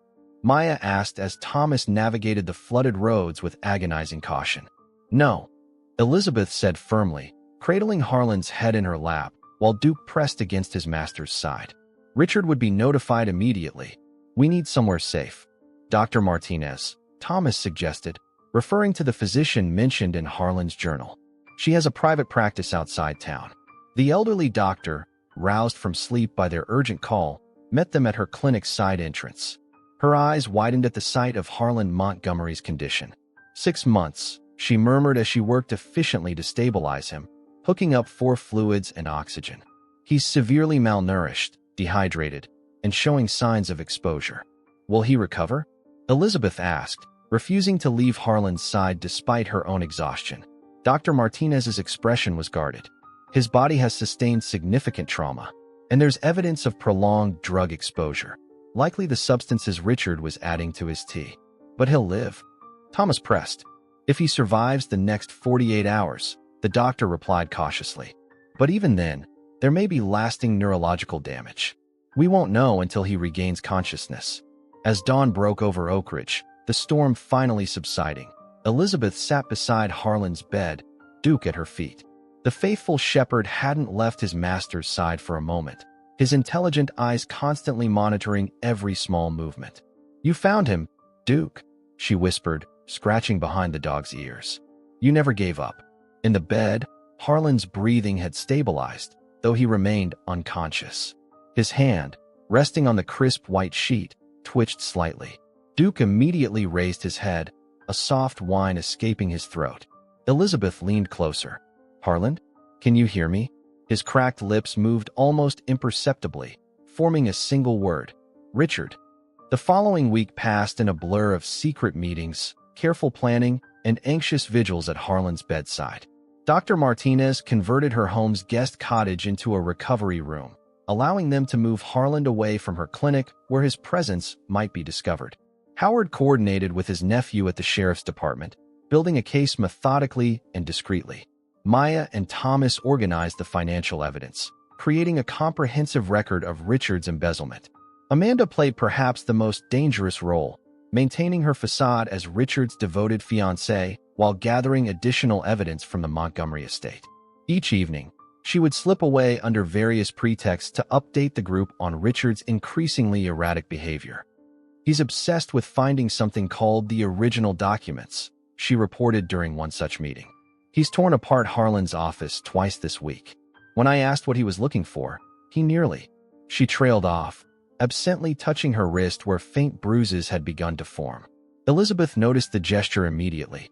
Speaker 1: Maya asked as Thomas navigated the flooded roads with agonizing caution. "No," Elizabeth said firmly, cradling Harlan's head in her lap while Duke pressed against his master's side. "Richard would be notified immediately. We need somewhere safe." "Dr. Martinez," Thomas suggested, referring to the physician mentioned in Harlan's journal. "She has a private practice outside town." The elderly doctor, roused from sleep by their urgent call, met them at her clinic's side entrance. Her eyes widened at the sight of Harlan Montgomery's condition. 6 months, she murmured as she worked efficiently to stabilize him, hooking up 4 fluids and oxygen. "He's severely malnourished, dehydrated, and showing signs of exposure." "Will he recover?" Elizabeth asked, refusing to leave Harlan's side despite her own exhaustion. Dr. Martinez's expression was guarded. "His body has sustained significant trauma, and there's evidence of prolonged drug exposure, likely the substances Richard was adding to his tea. But he'll live." Thomas pressed. "If he survives the next 48 hours, the doctor replied cautiously. "But even then, there may be lasting neurological damage. We won't know until he regains consciousness." As dawn broke over Oak Ridge, the storm finally subsiding, Elizabeth sat beside Harlan's bed, Duke at her feet. The faithful shepherd hadn't left his master's side for a moment, his intelligent eyes constantly monitoring every small movement. "You found him, Duke," she whispered, scratching behind the dog's ears. "You never gave up." In the bed, Harlan's breathing had stabilized, though he remained unconscious. His hand, resting on the crisp white sheet, twitched slightly. Duke immediately raised his head, a soft whine escaping his throat. Elizabeth leaned closer. "Harlan, can you hear me?" His cracked lips moved almost imperceptibly, forming a single word. "Richard." The following week passed in a blur of secret meetings, careful planning, and anxious vigils at Harlan's bedside. Dr. Martinez converted her home's guest cottage into a recovery room, allowing them to move Harland away from her clinic where his presence might be discovered. Howard coordinated with his nephew at the sheriff's department, building a case methodically and discreetly. Maya and Thomas organized the financial evidence, creating a comprehensive record of Richard's embezzlement. Amanda played perhaps the most dangerous role, maintaining her facade as Richard's devoted fiancée while gathering additional evidence from the Montgomery estate. Each evening, she would slip away under various pretexts to update the group on Richard's increasingly erratic behavior. "He's obsessed with finding something called the original documents," she reported during one such meeting. "He's torn apart Harlan's office twice this week. When I asked what he was looking for, he nearly—" She trailed off, absently touching her wrist where faint bruises had begun to form. Elizabeth noticed the gesture immediately.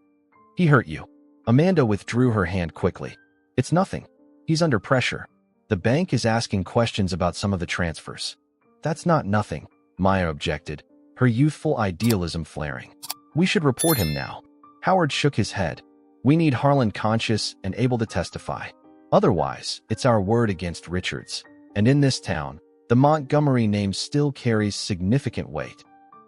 Speaker 1: "He hurt you." Amanda withdrew her hand quickly. "It's nothing. He's under pressure. The bank is asking questions about some of the transfers." "That's not nothing," Maya objected, her youthful idealism flaring. "We should report him now." Howard shook his head. "We need Harlan conscious and able to testify. Otherwise, it's our word against Richard's. And in this town, the Montgomery name still carries significant weight."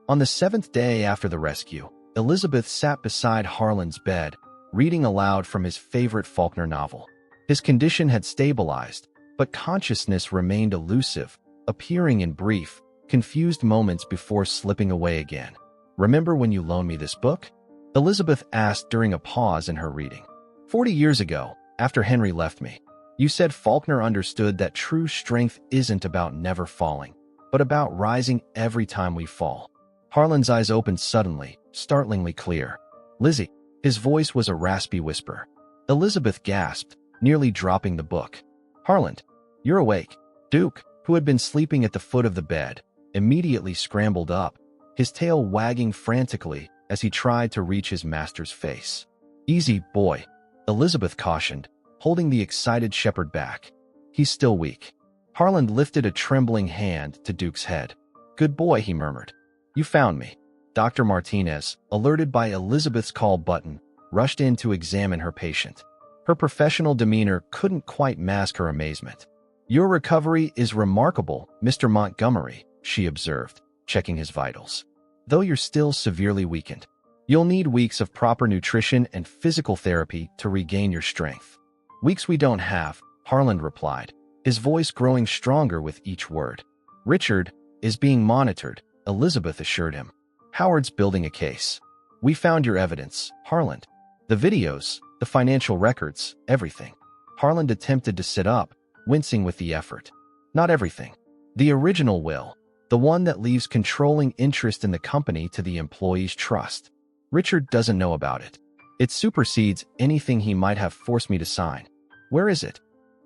Speaker 1: On the 7th day after the rescue, Elizabeth sat beside Harlan's bed, reading aloud from his favorite Faulkner novel. His condition had stabilized, but consciousness remained elusive, appearing in brief, confused moments before slipping away again. "Remember when you loaned me this book?" Elizabeth asked during a pause in her reading. 40 years ago, after Henry left me, you said Faulkner understood that true strength isn't about never falling, but about rising every time we fall." Harlan's eyes opened suddenly, startlingly clear. "Lizzie." His voice was a raspy whisper. Elizabeth gasped, nearly dropping the book. "Harlan, you're awake." Duke, who had been sleeping at the foot of the bed, immediately scrambled up, his tail wagging frantically as he tried to reach his master's face. "Easy, boy," Elizabeth cautioned, holding the excited shepherd back. "He's still weak." Harlan lifted a trembling hand to Duke's head. "Good boy," he murmured. "You found me." Dr. Martinez, alerted by Elizabeth's call button, rushed in to examine her patient. Her professional demeanor couldn't quite mask her amazement. "Your recovery is remarkable, Mr. Montgomery," she observed, checking his vitals. "Though you're still severely weakened. You'll need weeks of proper nutrition and physical therapy to regain your strength." "Weeks we don't have," Harlan replied, his voice growing stronger with each word. "Richard is being monitored," Elizabeth assured him. "Howard's building a case. We found your evidence, Harlan. The videos, the financial records, everything." Harlan attempted to sit up, wincing with the effort. "Not everything. The original will, the one that leaves controlling interest in the company to the employee's trust. Richard doesn't know about it. It supersedes anything he might have forced me to sign." "Where is it?"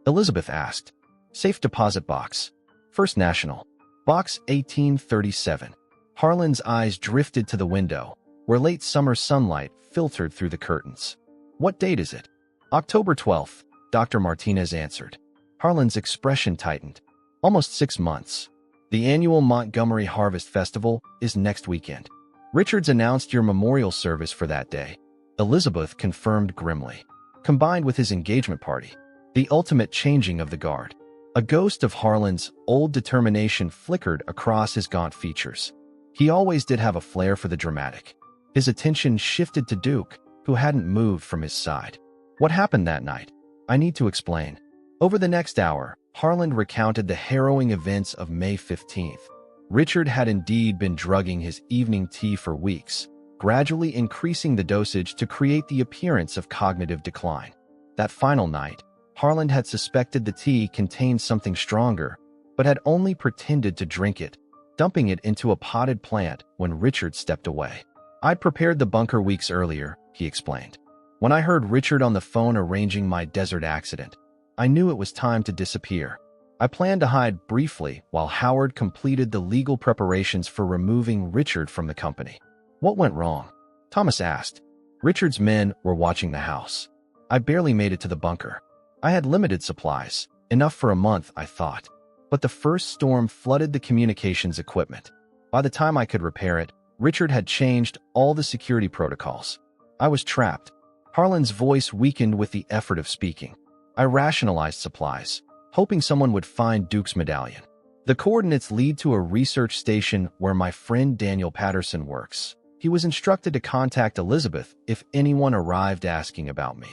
Speaker 1: Elizabeth asked. "Safe deposit box. First National. Box 1837. Harlan's eyes drifted to the window, where late summer sunlight filtered through the curtains. "What date is it?" "October 12th, Dr. Martinez answered. Harlan's expression tightened. "Almost 6 months. The annual Montgomery Harvest Festival is next weekend. Richards announced your memorial service for that day," Elizabeth confirmed grimly. "Combined with his engagement party, the ultimate changing of the guard." A ghost of Harlan's old determination flickered across his gaunt features. He always did have a flair for the dramatic. His attention shifted to Duke, who hadn't moved from his side. "What happened that night? I need to explain." Over the next hour, Harlan recounted the harrowing events of May 15th. Richard had indeed been drugging his evening tea for weeks, gradually increasing the dosage to create the appearance of cognitive decline. That final night, Harlan had suspected the tea contained something stronger, but had only pretended to drink it, dumping it into a potted plant when Richard stepped away. "I'd prepared the bunker weeks earlier," he explained. "When I heard Richard on the phone arranging my desert accident, I knew it was time to disappear. I planned to hide briefly while Howard completed the legal preparations for removing Richard from the company." "What went wrong?" Thomas asked. "Richard's men were watching the house. I barely made it to the bunker. I had limited supplies, enough for a month, I thought. But the first storm flooded the communications equipment. By the time I could repair it, Richard had changed all the security protocols. I was trapped." Harlan's voice weakened with the effort of speaking. "I rationalized supplies. hoping someone would find Duke's medallion. The coordinates lead to a research station where my friend Daniel Patterson works. He was instructed to contact Elizabeth if anyone arrived asking about me.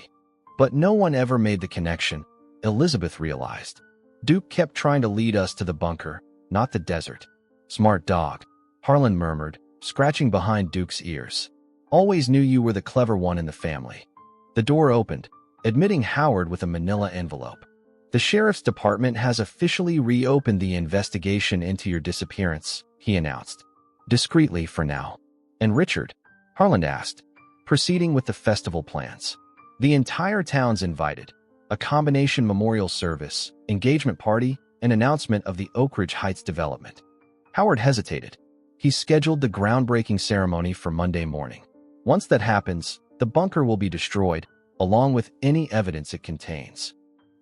Speaker 1: But no one ever made the connection, Elizabeth realized. Duke kept trying to lead us to the bunker, not the desert. Smart dog, Harlan murmured, scratching behind Duke's ears. Always knew you were the clever one in the family. The door opened, admitting Howard with a manila envelope. The sheriff's department has officially reopened the investigation into your disappearance, he announced. Discreetly for now. And Richard? Harlan asked, proceeding with the festival plans. The entire town's invited. A combination memorial service, engagement party, and announcement of the Oak Ridge Heights development. Howard hesitated. He scheduled the groundbreaking ceremony for Monday morning. Once that happens, the bunker will be destroyed, along with any evidence it contains.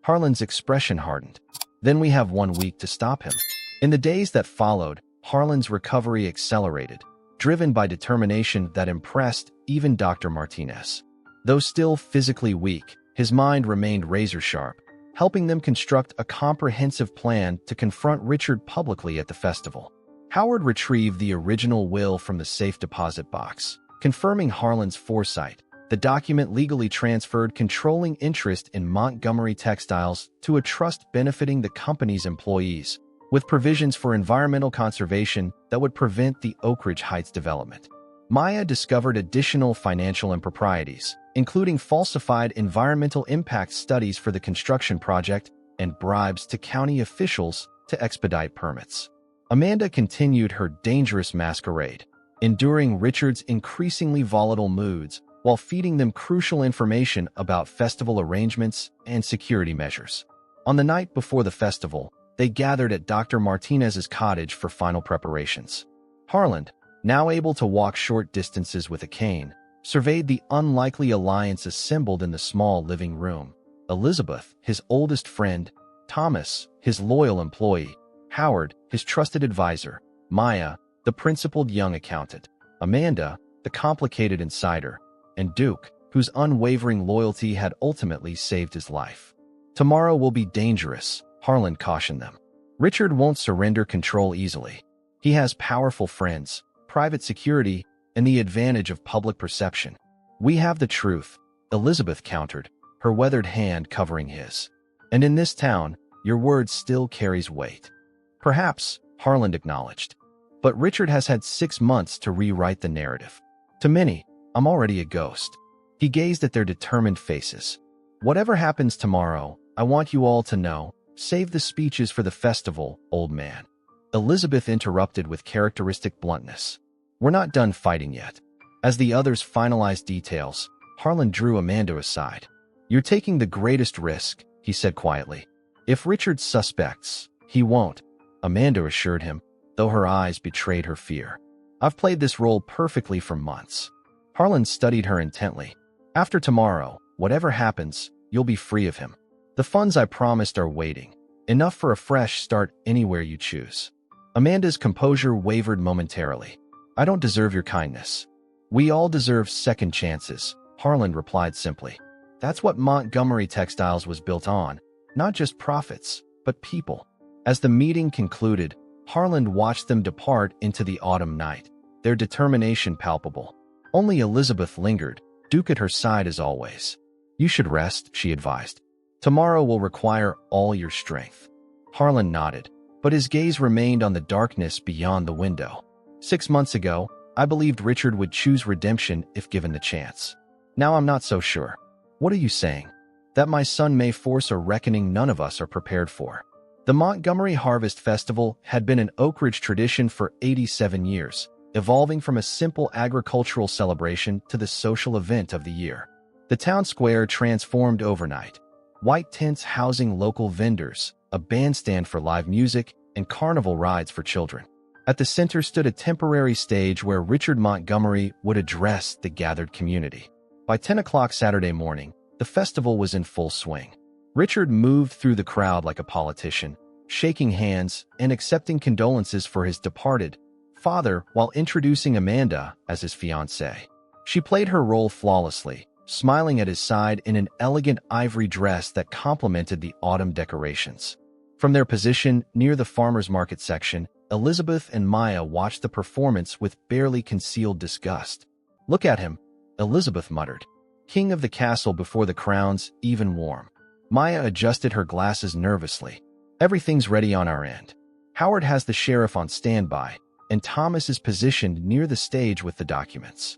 Speaker 1: Harlan's expression hardened. Then we have 1 week to stop him. In the days that followed, Harlan's recovery accelerated, driven by determination that impressed even Dr. Martinez. Though still physically weak, his mind remained razor-sharp, helping them construct a comprehensive plan to confront Richard publicly at the festival. Howard retrieved the original will from the safe deposit box, confirming Harlan's foresight. The document legally transferred controlling interest in Montgomery Textiles to a trust benefiting the company's employees, with provisions for environmental conservation that would prevent the Oak Ridge Heights development. Maya discovered additional financial improprieties, including falsified environmental impact studies for the construction project and bribes to county officials to expedite permits. Amanda continued her dangerous masquerade, enduring Richard's increasingly volatile moods while feeding them crucial information about festival arrangements and security measures. On the night before the festival, they gathered at Dr. Martinez's cottage for final preparations. Harlan, now able to walk short distances with a cane, surveyed the unlikely alliance assembled in the small living room. Elizabeth, his oldest friend, Thomas, his loyal employee, Howard, his trusted advisor, Maya, the principled young accountant, Amanda, the complicated insider, and Duke, whose unwavering loyalty had ultimately saved his life. Tomorrow will be dangerous, Harlan cautioned them. Richard won't surrender control easily. He has powerful friends, private security, and the advantage of public perception. We have the truth, Elizabeth countered, her weathered hand covering his. And in this town, your word still carries weight. Perhaps, Harlan acknowledged. But Richard has had 6 months to rewrite the narrative. To many, I'm already a ghost. He gazed at their determined faces. Whatever happens tomorrow, I want you all to know, save the speeches for the festival, old man. Elizabeth interrupted with characteristic bluntness. We're not done fighting yet. As the others finalized details, Harlan drew Amanda aside. You're taking the greatest risk, he said quietly. If Richard suspects, he won't, Amanda assured him, though her eyes betrayed her fear. I've played this role perfectly for months. Harlan studied her intently. After tomorrow, whatever happens, you'll be free of him. The funds I promised are waiting, enough for a fresh start anywhere you choose. Amanda's composure wavered momentarily. I don't deserve your kindness. We all deserve second chances, Harlan replied simply. That's what Montgomery Textiles was built on, not just profits, but people. As the meeting concluded, Harlan watched them depart into the autumn night, their determination palpable. Only Elizabeth lingered, Duke at her side as always. You should rest, she advised. Tomorrow will require all your strength. Harlan nodded, but his gaze remained on the darkness beyond the window. 6 months ago, I believed Richard would choose redemption if given the chance. Now I'm not so sure. What are you saying? That my son may force a reckoning none of us are prepared for. The Montgomery Harvest Festival had been an Oak Ridge tradition for 87 years, evolving from a simple agricultural celebration to the social event of the year. The town square transformed overnight. White tents housing local vendors, a bandstand for live music, and carnival rides for children. At the center stood a temporary stage where Richard Montgomery would address the gathered community. By 10 o'clock Saturday morning, the festival was in full swing. Richard moved through the crowd like a politician, shaking hands and accepting condolences for his departed father while introducing Amanda as his fiancée. She played her role flawlessly, smiling at his side in an elegant ivory dress that complemented the autumn decorations. From their position near the farmer's market section, Elizabeth and Maya watched the performance with barely concealed disgust. "Look at him," Elizabeth muttered. "King of the castle before the crown's even warm." Maya adjusted her glasses nervously. "Everything's ready on our end. Howard has the sheriff on standby, and Thomas is positioned near the stage with the documents.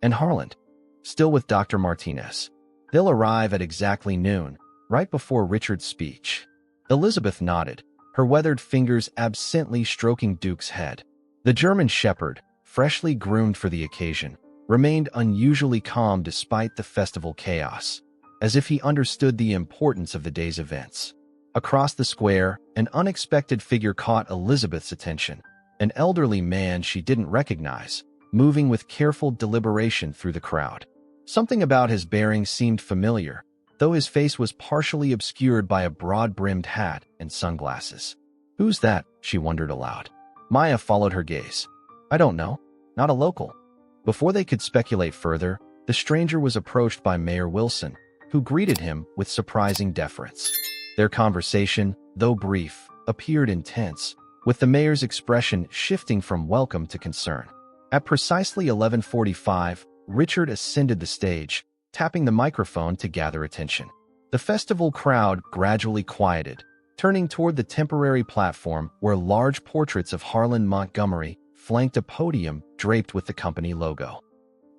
Speaker 1: And Harlan, still with Dr. Martinez. They'll arrive at exactly noon, right before Richard's speech." Elizabeth nodded, her weathered fingers absently stroking Duke's head. The German shepherd, freshly groomed for the occasion, remained unusually calm despite the festival chaos, as if he understood the importance of the day's events. Across the square, an unexpected figure caught Elizabeth's attention, an elderly man she didn't recognize, moving with careful deliberation through the crowd. Something about his bearing seemed familiar, though his face was partially obscured by a broad-brimmed hat and sunglasses. "Who's that?" she wondered aloud. Maya followed her gaze. "I don't know. Not a local." Before they could speculate further, the stranger was approached by Mayor Wilson, who greeted him with surprising deference. Their conversation, though brief, appeared intense, with the mayor's expression shifting from welcome to concern. At precisely 11:45, Richard ascended the stage, tapping the microphone to gather attention. The festival crowd gradually quieted, turning toward the temporary platform where large portraits of Harlan Montgomery flanked a podium draped with the company logo.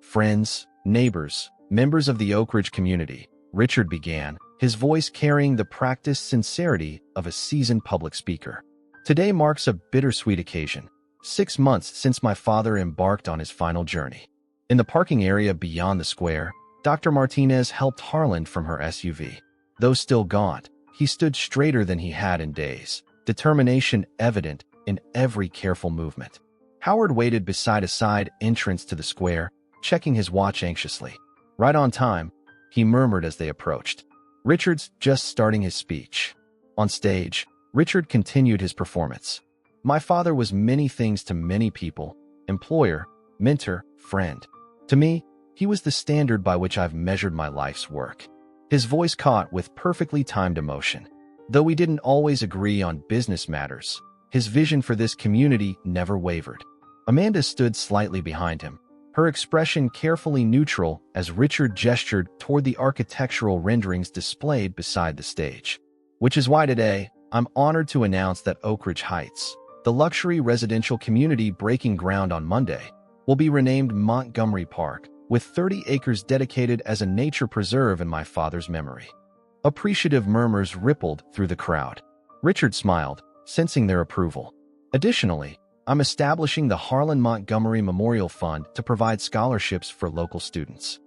Speaker 1: "Friends, neighbors, members of the Oak Ridge community," Richard began, his voice carrying the practiced sincerity of a seasoned public speaker. "Today marks a bittersweet occasion, 6 months since my father embarked on his final journey. In the parking area beyond the square, Dr. Martinez helped Harlan from her SUV. Though still gaunt, he stood straighter than he had in days, determination evident in every careful movement. Howard waited beside a side entrance to the square, checking his watch anxiously. "Right on time," he murmured as they approached. "Richard's just starting his speech." On stage, Richard continued his performance. "My father was many things to many people: employer, mentor, friend. To me, he was the standard by which I've measured my life's work." His voice caught with perfectly timed emotion. Though we didn't always agree on business matters, his vision for this community never wavered. Amanda stood slightly behind him, her expression carefully neutral as Richard gestured toward the architectural renderings displayed beside the stage. "Which is why today, I'm honored to announce that Oak Ridge Heights, the luxury residential community breaking ground on Monday, will be renamed Montgomery Park, with 30 acres dedicated as a nature preserve in my father's memory." Appreciative murmurs rippled through the crowd. Richard smiled, sensing their approval. "Additionally, I'm establishing the Harlan Montgomery Memorial Fund to provide scholarships for local students."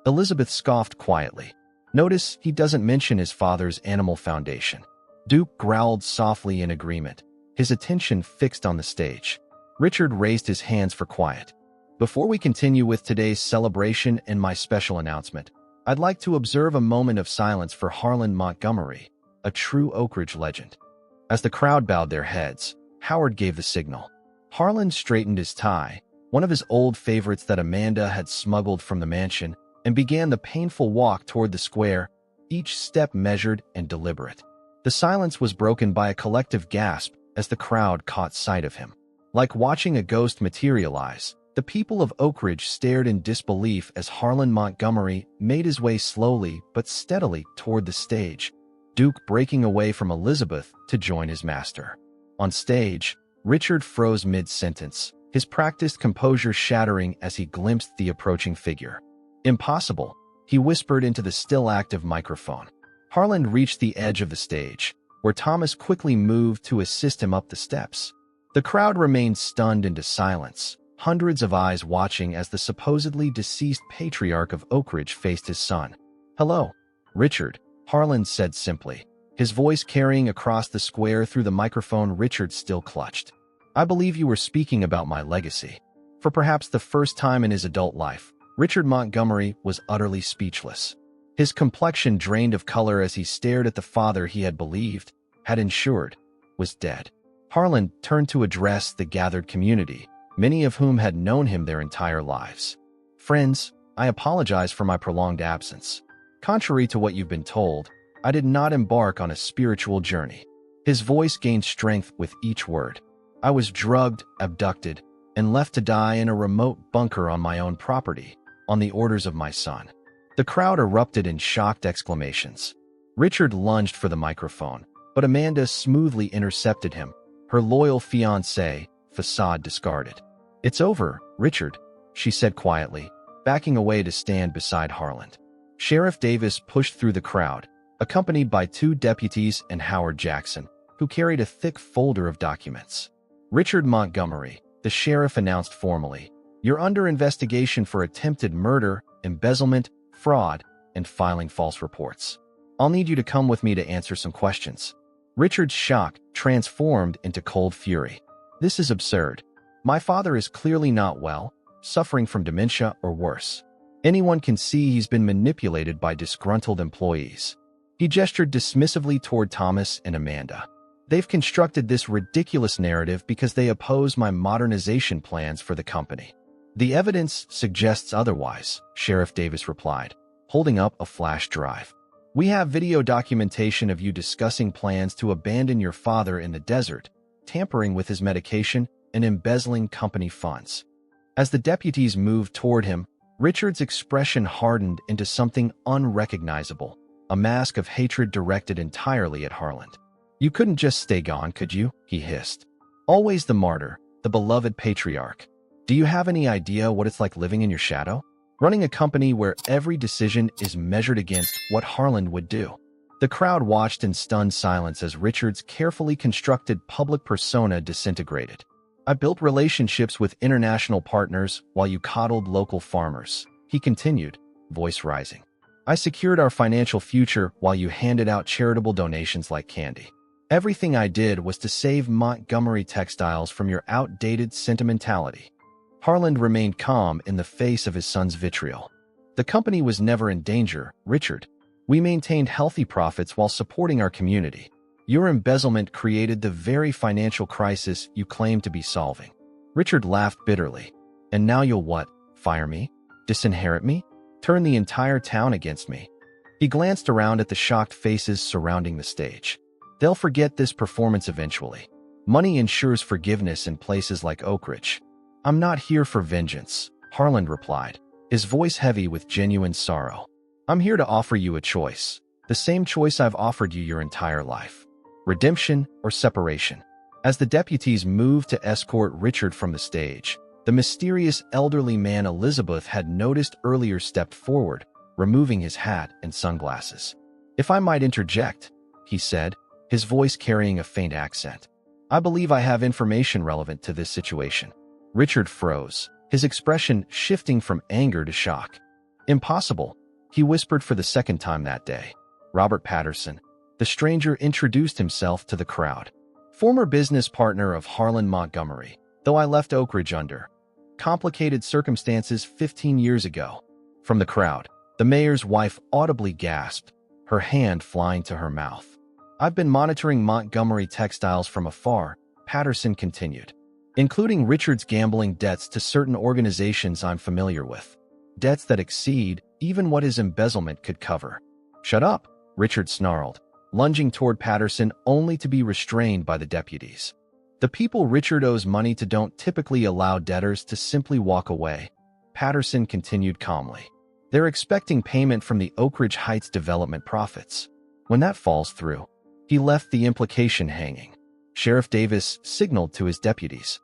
Speaker 1: Elizabeth scoffed quietly. "Notice he doesn't mention his father's animal foundation." Duke growled softly in agreement, his attention fixed on the stage. Richard raised his hands for quiet. "Before we continue with today's celebration and my special announcement, I'd like to observe a moment of silence for Harlan Montgomery, a true Oak Ridge legend." As the crowd bowed their heads, Howard gave the signal. Harlan straightened his tie, one of his old favorites that Amanda had smuggled from the mansion, and began the painful walk toward the square, each step measured and deliberate. The silence was broken by a collective gasp as the crowd caught sight of him. Like watching a ghost materialize, the people of Oak Ridge stared in disbelief as Harlan Montgomery made his way slowly but steadily toward the stage, Duke breaking away from Elizabeth to join his master. On stage, Richard froze mid-sentence, his practiced composure shattering as he glimpsed the approaching figure. "Impossible," he whispered into the still active microphone. Harlan reached the edge of the stage, where Thomas quickly moved to assist him up the steps. The crowd remained stunned into silence, hundreds of eyes watching as the supposedly deceased patriarch of Oak Ridge faced his son. "Hello, Richard," Harlan said simply, his voice carrying across the square through the microphone Richard still clutched. "I believe you were speaking about my legacy." For perhaps the first time in his adult life, Richard Montgomery was utterly speechless. His complexion drained of color as he stared at the father he had believed, had ensured, was dead. Harlan turned to address the gathered community, many of whom had known him their entire lives. "Friends, I apologize for my prolonged absence. Contrary to what you've been told, I did not embark on a spiritual journey. His voice gained strength with each word. "I was drugged, abducted, and left to die in a remote bunker on my own property, on the orders of my son." The crowd erupted in shocked exclamations. Richard lunged for the microphone, but Amanda smoothly intercepted him, her loyal fiancé, facade discarded. "It's over, Richard," she said quietly, backing away to stand beside Harland. Sheriff Davis pushed through the crowd, accompanied by 2 deputies and Howard Jackson, who carried a thick folder of documents. "Richard Montgomery," the sheriff announced formally, "you're under investigation for attempted murder, embezzlement, fraud, and filing false reports. I'll need you to come with me to answer some questions." Richard's shock transformed into cold fury. "This is absurd. My father is clearly not well, suffering from dementia or worse. Anyone can see he's been manipulated by disgruntled employees." He gestured dismissively toward Thomas and Amanda. "They've constructed this ridiculous narrative because they oppose my modernization plans for the company." "The evidence suggests otherwise," Sheriff Davis replied, holding up a flash drive. "We have video documentation of you discussing plans to abandon your father in the desert, tampering with his medication, and embezzling company funds." As the deputies moved toward him, Richard's expression hardened into something unrecognizable, a mask of hatred directed entirely at Harland. "You couldn't just stay gone, could you?" he hissed. "Always the martyr, the beloved patriarch. Do you have any idea what it's like living in your shadow? Running a company where every decision is measured against what Harland would do." The crowd watched in stunned silence as Richard's carefully constructed public persona disintegrated. "I built relationships with international partners while you coddled local farmers," he continued, voice rising. "I secured our financial future while you handed out charitable donations like candy. Everything I did was to save Montgomery Textiles from your outdated sentimentality." Harland remained calm in the face of his son's vitriol. "The company was never in danger, Richard. We maintained healthy profits while supporting our community. Your embezzlement created the very financial crisis you claim to be solving." Richard laughed bitterly. "And now you'll what? Fire me? Disinherit me? Turn the entire town against me?" He glanced around at the shocked faces surrounding the stage. "They'll forget this performance eventually. Money ensures forgiveness in places like Oak Ridge." "I'm not here for vengeance," Harland replied, his voice heavy with genuine sorrow. "I'm here to offer you a choice, the same choice I've offered you your entire life. Redemption or separation." As the deputies moved to escort Richard from the stage, the mysterious elderly man Elizabeth had noticed earlier stepped forward, removing his hat and sunglasses. "If I might interject," he said, his voice carrying a faint accent, "I believe I have information relevant to this situation." Richard froze, his expression shifting from anger to shock. "Impossible," he whispered for the second time that day. "Robert Patterson." The stranger introduced himself to the crowd. "Former business partner of Harland Montgomery, though I left Oak Ridge under complicated circumstances 15 years ago." From the crowd, the mayor's wife audibly gasped, her hand flying to her mouth. "I've been monitoring Montgomery Textiles from afar," Patterson continued, "including Richard's gambling debts to certain organizations I'm familiar with. Debts that exceed even what his embezzlement could cover." "Shut up," Richard snarled, lunging toward Patterson only to be restrained by the deputies. "The people Richard owes money to don't typically allow debtors to simply walk away," Patterson continued calmly. "They're expecting payment from the Oak Ridge Heights development profits. When that falls through," he left the implication hanging. Sheriff Davis signaled to his deputies,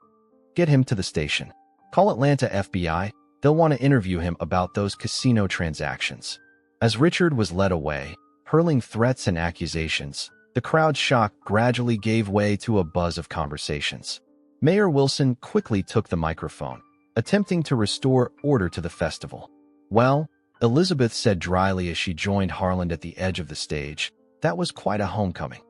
Speaker 1: "Get him to the station. Call Atlanta FBI. They'll want to interview him about those casino transactions." As Richard was led away, hurling threats and accusations, the crowd's shock gradually gave way to a buzz of conversations. Mayor Wilson quickly took the microphone, attempting to restore order to the festival. "Well," Elizabeth said dryly as she joined Harland at the edge of the stage, "that was quite a homecoming."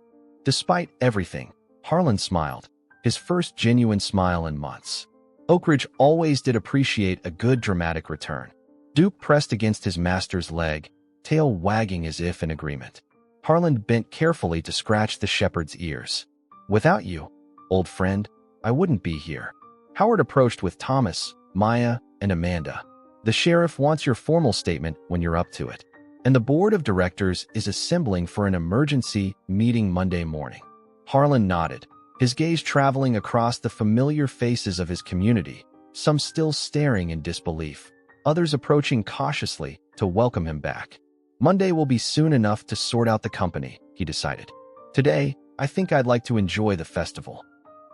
Speaker 1: Despite everything, Harland smiled, his first genuine smile in months. Oak Ridge always did appreciate a good dramatic return. Duke pressed against his master's leg, tail wagging as if in agreement. Harland bent carefully to scratch the shepherd's ears. "Without you, old friend, I wouldn't be here." Howard approached with Thomas, Maya, and Amanda. "The sheriff wants your formal statement when you're up to it, and the board of directors is assembling for an emergency meeting Monday morning." Harlan nodded, his gaze traveling across the familiar faces of his community, some still staring in disbelief, others approaching cautiously to welcome him back. Monday will be soon enough to sort out the company, he decided. Today, I think I'd like to enjoy the festival.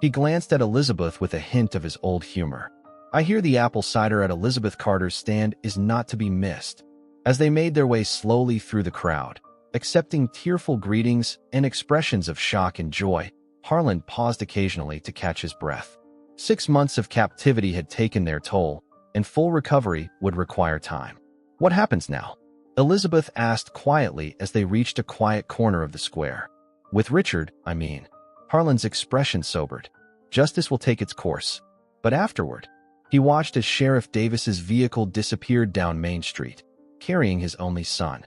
Speaker 1: He glanced at Elizabeth with a hint of his old humor. I hear the apple cider at Elizabeth Carter's stand is not to be missed. As they made their way slowly through the crowd, accepting tearful greetings and expressions of shock and joy, Harlan paused occasionally to catch his breath. 6 months of captivity had taken their toll, and full recovery would require time. What happens now? Elizabeth asked quietly as they reached a quiet corner of the square. With Richard, I mean. Harlan's expression sobered. Justice will take its course. But afterward, he watched as Sheriff Davis's vehicle disappeared down Main Street, carrying his only son.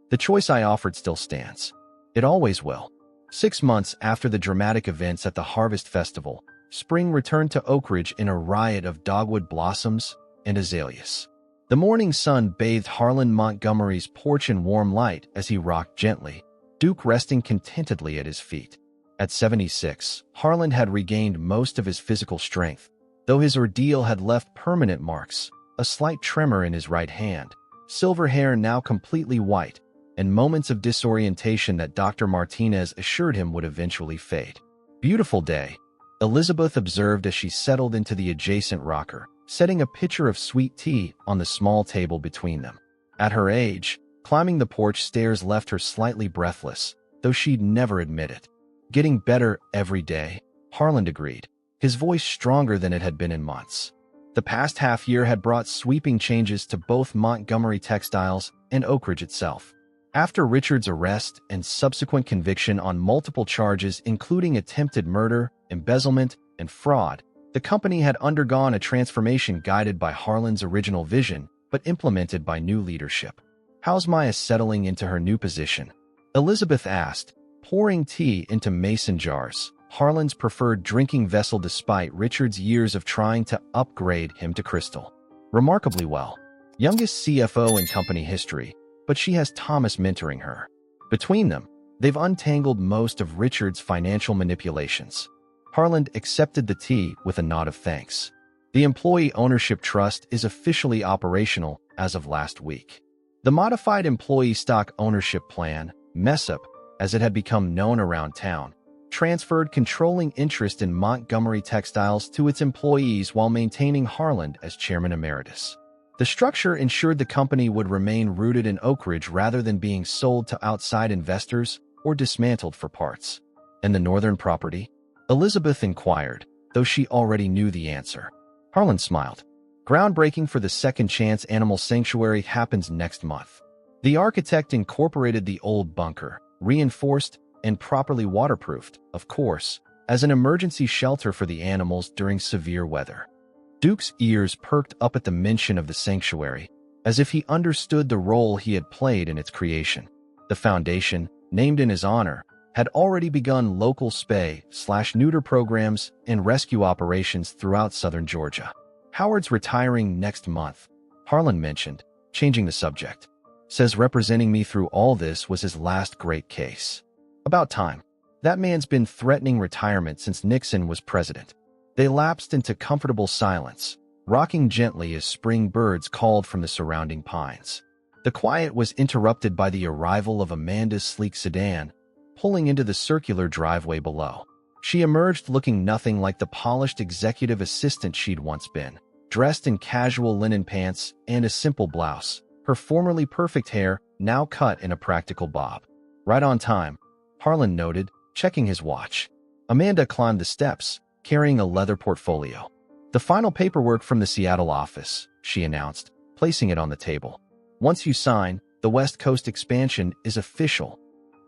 Speaker 1: The choice I offered still stands. It always will. 6 months after the dramatic events at the Harvest Festival, spring returned to Oak Ridge in a riot of dogwood blossoms and azaleas. The morning sun bathed Harlan Montgomery's porch in warm light as he rocked gently, Duke resting contentedly at his feet. At 76, Harlan had regained most of his physical strength, though his ordeal had left permanent marks, a slight tremor in his right hand, silver hair now completely white, and moments of disorientation that Dr. Martinez assured him would eventually fade. Beautiful day, Elizabeth observed as she settled into the adjacent rocker, setting a pitcher of sweet tea on the small table between them. At her age, climbing the porch stairs left her slightly breathless, though she'd never admit it. Getting better every day, Harlan agreed, his voice stronger than it had been in months. The past half year had brought sweeping changes to both Montgomery Textiles and Oak Ridge itself. After Richard's arrest and subsequent conviction on multiple charges including attempted murder, embezzlement, and fraud, the company had undergone a transformation guided by Harlan's original vision, but implemented by new leadership. How's Maya settling into her new position? Elizabeth asked, pouring tea into mason jars, Harlan's preferred drinking vessel despite Richard's years of trying to upgrade him to crystal. Remarkably well. Youngest CFO in company history, but she has Thomas mentoring her. Between them, they've untangled most of Richard's financial manipulations. Harlan accepted the tea with a nod of thanks. The Employee Ownership Trust is officially operational as of last week. The Modified Employee Stock Ownership Plan, MESOP, as it had become known around town, transferred controlling interest in Montgomery Textiles to its employees while maintaining Harlan as chairman emeritus. The structure ensured the company would remain rooted in Oak Ridge rather than being sold to outside investors or dismantled for parts. And the northern property? Elizabeth inquired, though she already knew the answer. Harlan smiled. Groundbreaking for the Second Chance Animal Sanctuary happens next month. The architect incorporated the old bunker, reinforced and properly waterproofed, of course, as an emergency shelter for the animals during severe weather. Duke's ears perked up at the mention of the sanctuary, as if he understood the role he had played in its creation. The foundation, named in his honor, had already begun local spay/neuter programs and rescue operations throughout southern Georgia. Howard's retiring next month, Harlan mentioned, changing the subject. Says representing me through all this was his last great case. About time. That man's been threatening retirement since Nixon was president. They lapsed into comfortable silence, rocking gently as spring birds called from the surrounding pines. The quiet was interrupted by the arrival of Amanda's sleek sedan, pulling into the circular driveway below. She emerged looking nothing like the polished executive assistant she'd once been, dressed in casual linen pants and a simple blouse, her formerly perfect hair now cut in a practical bob. Right on time, Harlan noted, checking his watch. Amanda climbed the steps, carrying a leather portfolio. The final paperwork from the Seattle office, she announced, placing it on the table. Once you sign, the West Coast expansion is official.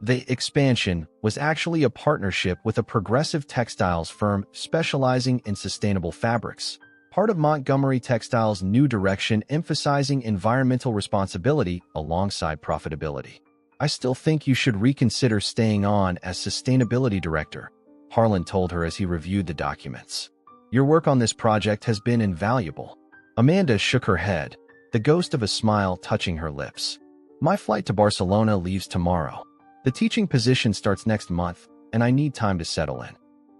Speaker 1: The expansion was actually a partnership with a progressive textiles firm specializing in sustainable fabrics, part of Montgomery Textiles' new direction emphasizing environmental responsibility alongside profitability. I still think you should reconsider staying on as sustainability director, Harlan told her as he reviewed the documents. Your work on this project has been invaluable. Amanda shook her head, the ghost of a smile touching her lips. My flight to Barcelona leaves tomorrow. The teaching position starts next month, and I need time to settle in.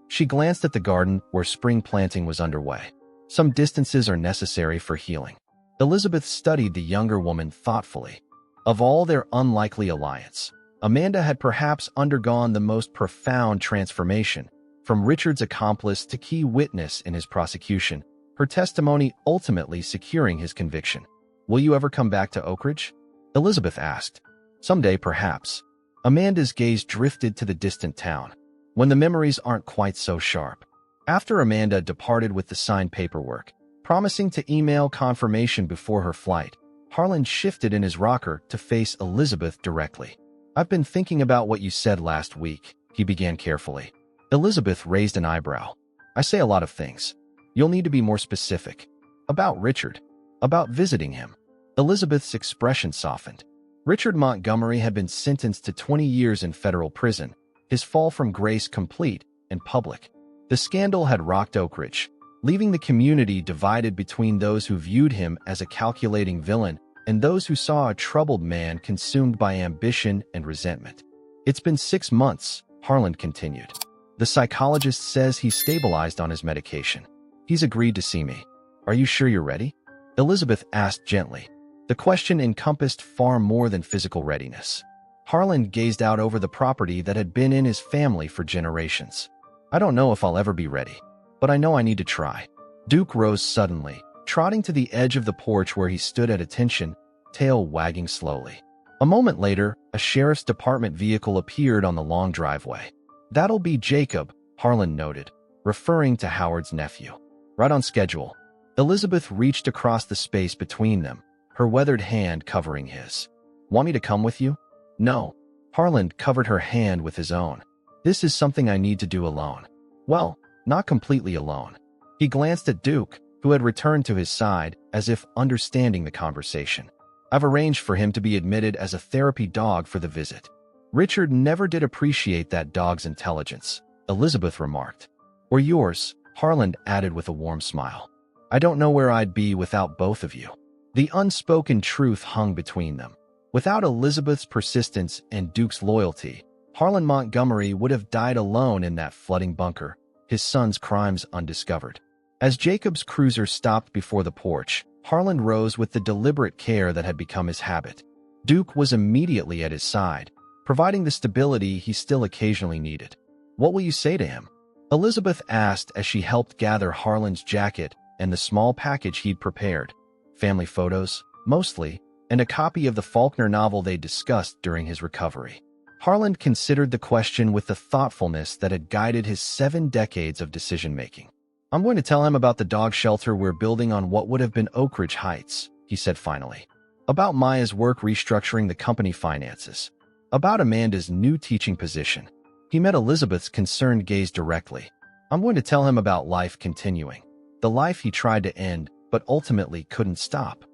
Speaker 1: She glanced at the garden where spring planting was underway. Some distances are necessary for healing. Elizabeth studied the younger woman thoughtfully. Of all their unlikely alliance, Amanda had perhaps undergone the most profound transformation. From Richard's accomplice to key witness in his prosecution, her testimony ultimately securing his conviction. "Will you ever come back to Oakridge?" Elizabeth asked. "Someday, perhaps." Amanda's gaze drifted to the distant town, when the memories aren't quite so sharp. After Amanda departed with the signed paperwork, promising to email confirmation before her flight, Harlan shifted in his rocker to face Elizabeth directly. "I've been thinking about what you said last week," he began carefully. Elizabeth raised an eyebrow. "I say a lot of things. You'll need to be more specific." "About Richard. About visiting him." Elizabeth's expression softened. Richard Montgomery had been sentenced to 20 years in federal prison, his fall from grace complete and public. The scandal had rocked Oakridge, leaving the community divided between those who viewed him as a calculating villain and those who saw a troubled man consumed by ambition and resentment. "It's been 6 months," Harlan continued. "The psychologist says he's stabilized on his medication. He's agreed to see me. Are you sure you're ready?" Elizabeth asked gently. The question encompassed far more than physical readiness. Harlan gazed out over the property that had been in his family for generations. "I don't know if I'll ever be ready, but I know I need to try." Duke rose suddenly, trotting to the edge of the porch where he stood at attention, tail wagging slowly. A moment later, a sheriff's department vehicle appeared on the long driveway. "That'll be Jacob," Harlan noted, referring to Howard's nephew. "Right on schedule." Elizabeth reached across the space between them, her weathered hand covering his. "Want me to come with you?" "No." Harlan covered her hand with his own. "This is something I need to do alone." "Well, not completely alone." He glanced at Duke, who had returned to his side, as if understanding the conversation. "I've arranged for him to be admitted as a therapy dog for the visit." "Richard never did appreciate that dog's intelligence," Elizabeth remarked. "Or yours," Harlan added with a warm smile. "I don't know where I'd be without both of you." The unspoken truth hung between them. Without Elizabeth's persistence and Duke's loyalty, Harlan Montgomery would have died alone in that flooding bunker, his son's crimes undiscovered. As Jacob's cruiser stopped before the porch, Harlan rose with the deliberate care that had become his habit. Duke was immediately at his side, providing the stability he still occasionally needed. "What will you say to him?" Elizabeth asked as she helped gather Harlan's jacket and the small package he'd prepared. Family photos, mostly, and a copy of the Faulkner novel they discussed during his recovery. Harlan considered the question with the thoughtfulness that had guided his 7 decades of decision-making. "I'm going to tell him about the dog shelter we're building on what would have been Oakridge Heights," he said finally. "About Maya's work restructuring the company finances. About Amanda's new teaching position." He met Elizabeth's concerned gaze directly. "I'm going to tell him about life continuing. The life he tried to end, but ultimately couldn't stop."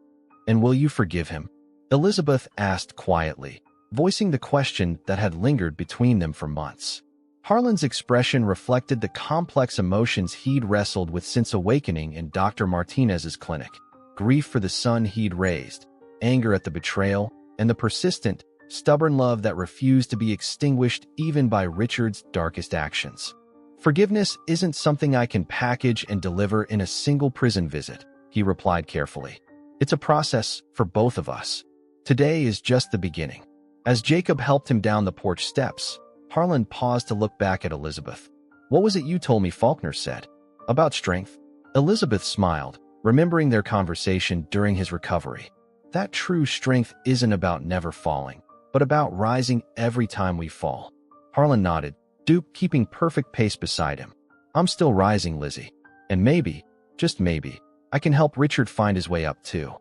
Speaker 1: "And will you forgive him?" Elizabeth asked quietly, voicing the question that had lingered between them for months. Harlan's expression reflected the complex emotions he'd wrestled with since awakening in Dr. Martinez's clinic. Grief for the son he'd raised, anger at the betrayal, and the persistent, stubborn love that refused to be extinguished even by Richard's darkest actions. "Forgiveness isn't something I can package and deliver in a single prison visit," he replied carefully. "It's a process for both of us. Today is just the beginning." As Jacob helped him down the porch steps, Harlan paused to look back at Elizabeth. "What was it you told me Faulkner said?" "About strength." Elizabeth smiled, remembering their conversation during his recovery. "That true strength isn't about never falling, but about rising every time we fall." Harlan nodded, Duke keeping perfect pace beside him. "I'm still rising, Lizzie. And maybe, just maybe, I can help Richard find his way up too."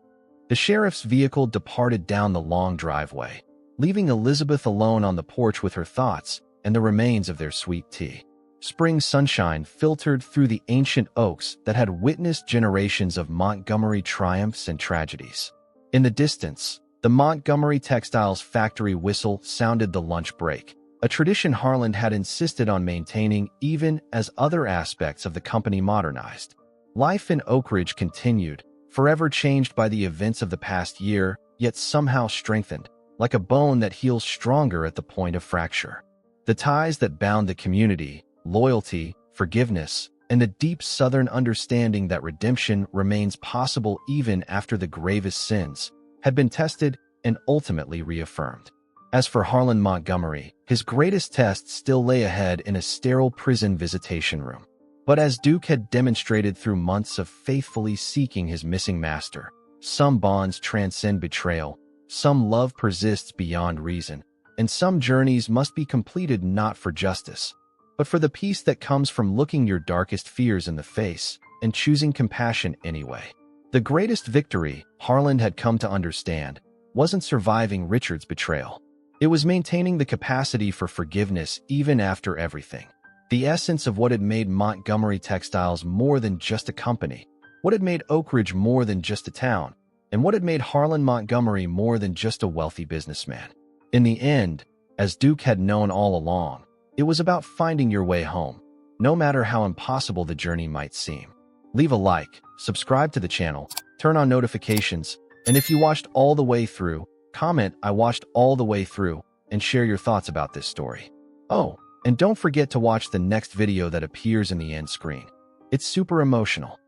Speaker 1: The sheriff's vehicle departed down the long driveway, leaving Elizabeth alone on the porch with her thoughts and the remains of their sweet tea. Spring sunshine filtered through the ancient oaks that had witnessed generations of Montgomery triumphs and tragedies. In the distance, the Montgomery Textiles factory whistle sounded the lunch break, a tradition Harlan had insisted on maintaining even as other aspects of the company modernized. Life in Oakridge continued, forever changed by the events of the past year, yet somehow strengthened, like a bone that heals stronger at the point of fracture. The ties that bound the community, loyalty, forgiveness, and the deep Southern understanding that redemption remains possible even after the gravest sins, had been tested and ultimately reaffirmed. As for Harlan Montgomery, his greatest test still lay ahead in a sterile prison visitation room. But as Duke had demonstrated through months of faithfully seeking his missing master, some bonds transcend betrayal, some love persists beyond reason, and some journeys must be completed not for justice, but for the peace that comes from looking your darkest fears in the face and choosing compassion anyway. The greatest victory, Harlan had come to understand, wasn't surviving Richard's betrayal. It was maintaining the capacity for forgiveness even after everything. The essence of what had made Montgomery Textiles more than just a company, what had made Oak Ridge more than just a town, and what had made Harlan Montgomery more than just a wealthy businessman. In the end, as Duke had known all along, it was about finding your way home, no matter how impossible the journey might seem. Leave a like, subscribe to the channel, turn on notifications, and if you watched all the way through, comment "I watched all the way through" and share your thoughts about this story. Oh, and don't forget to watch the next video that appears in the end screen. It's super emotional.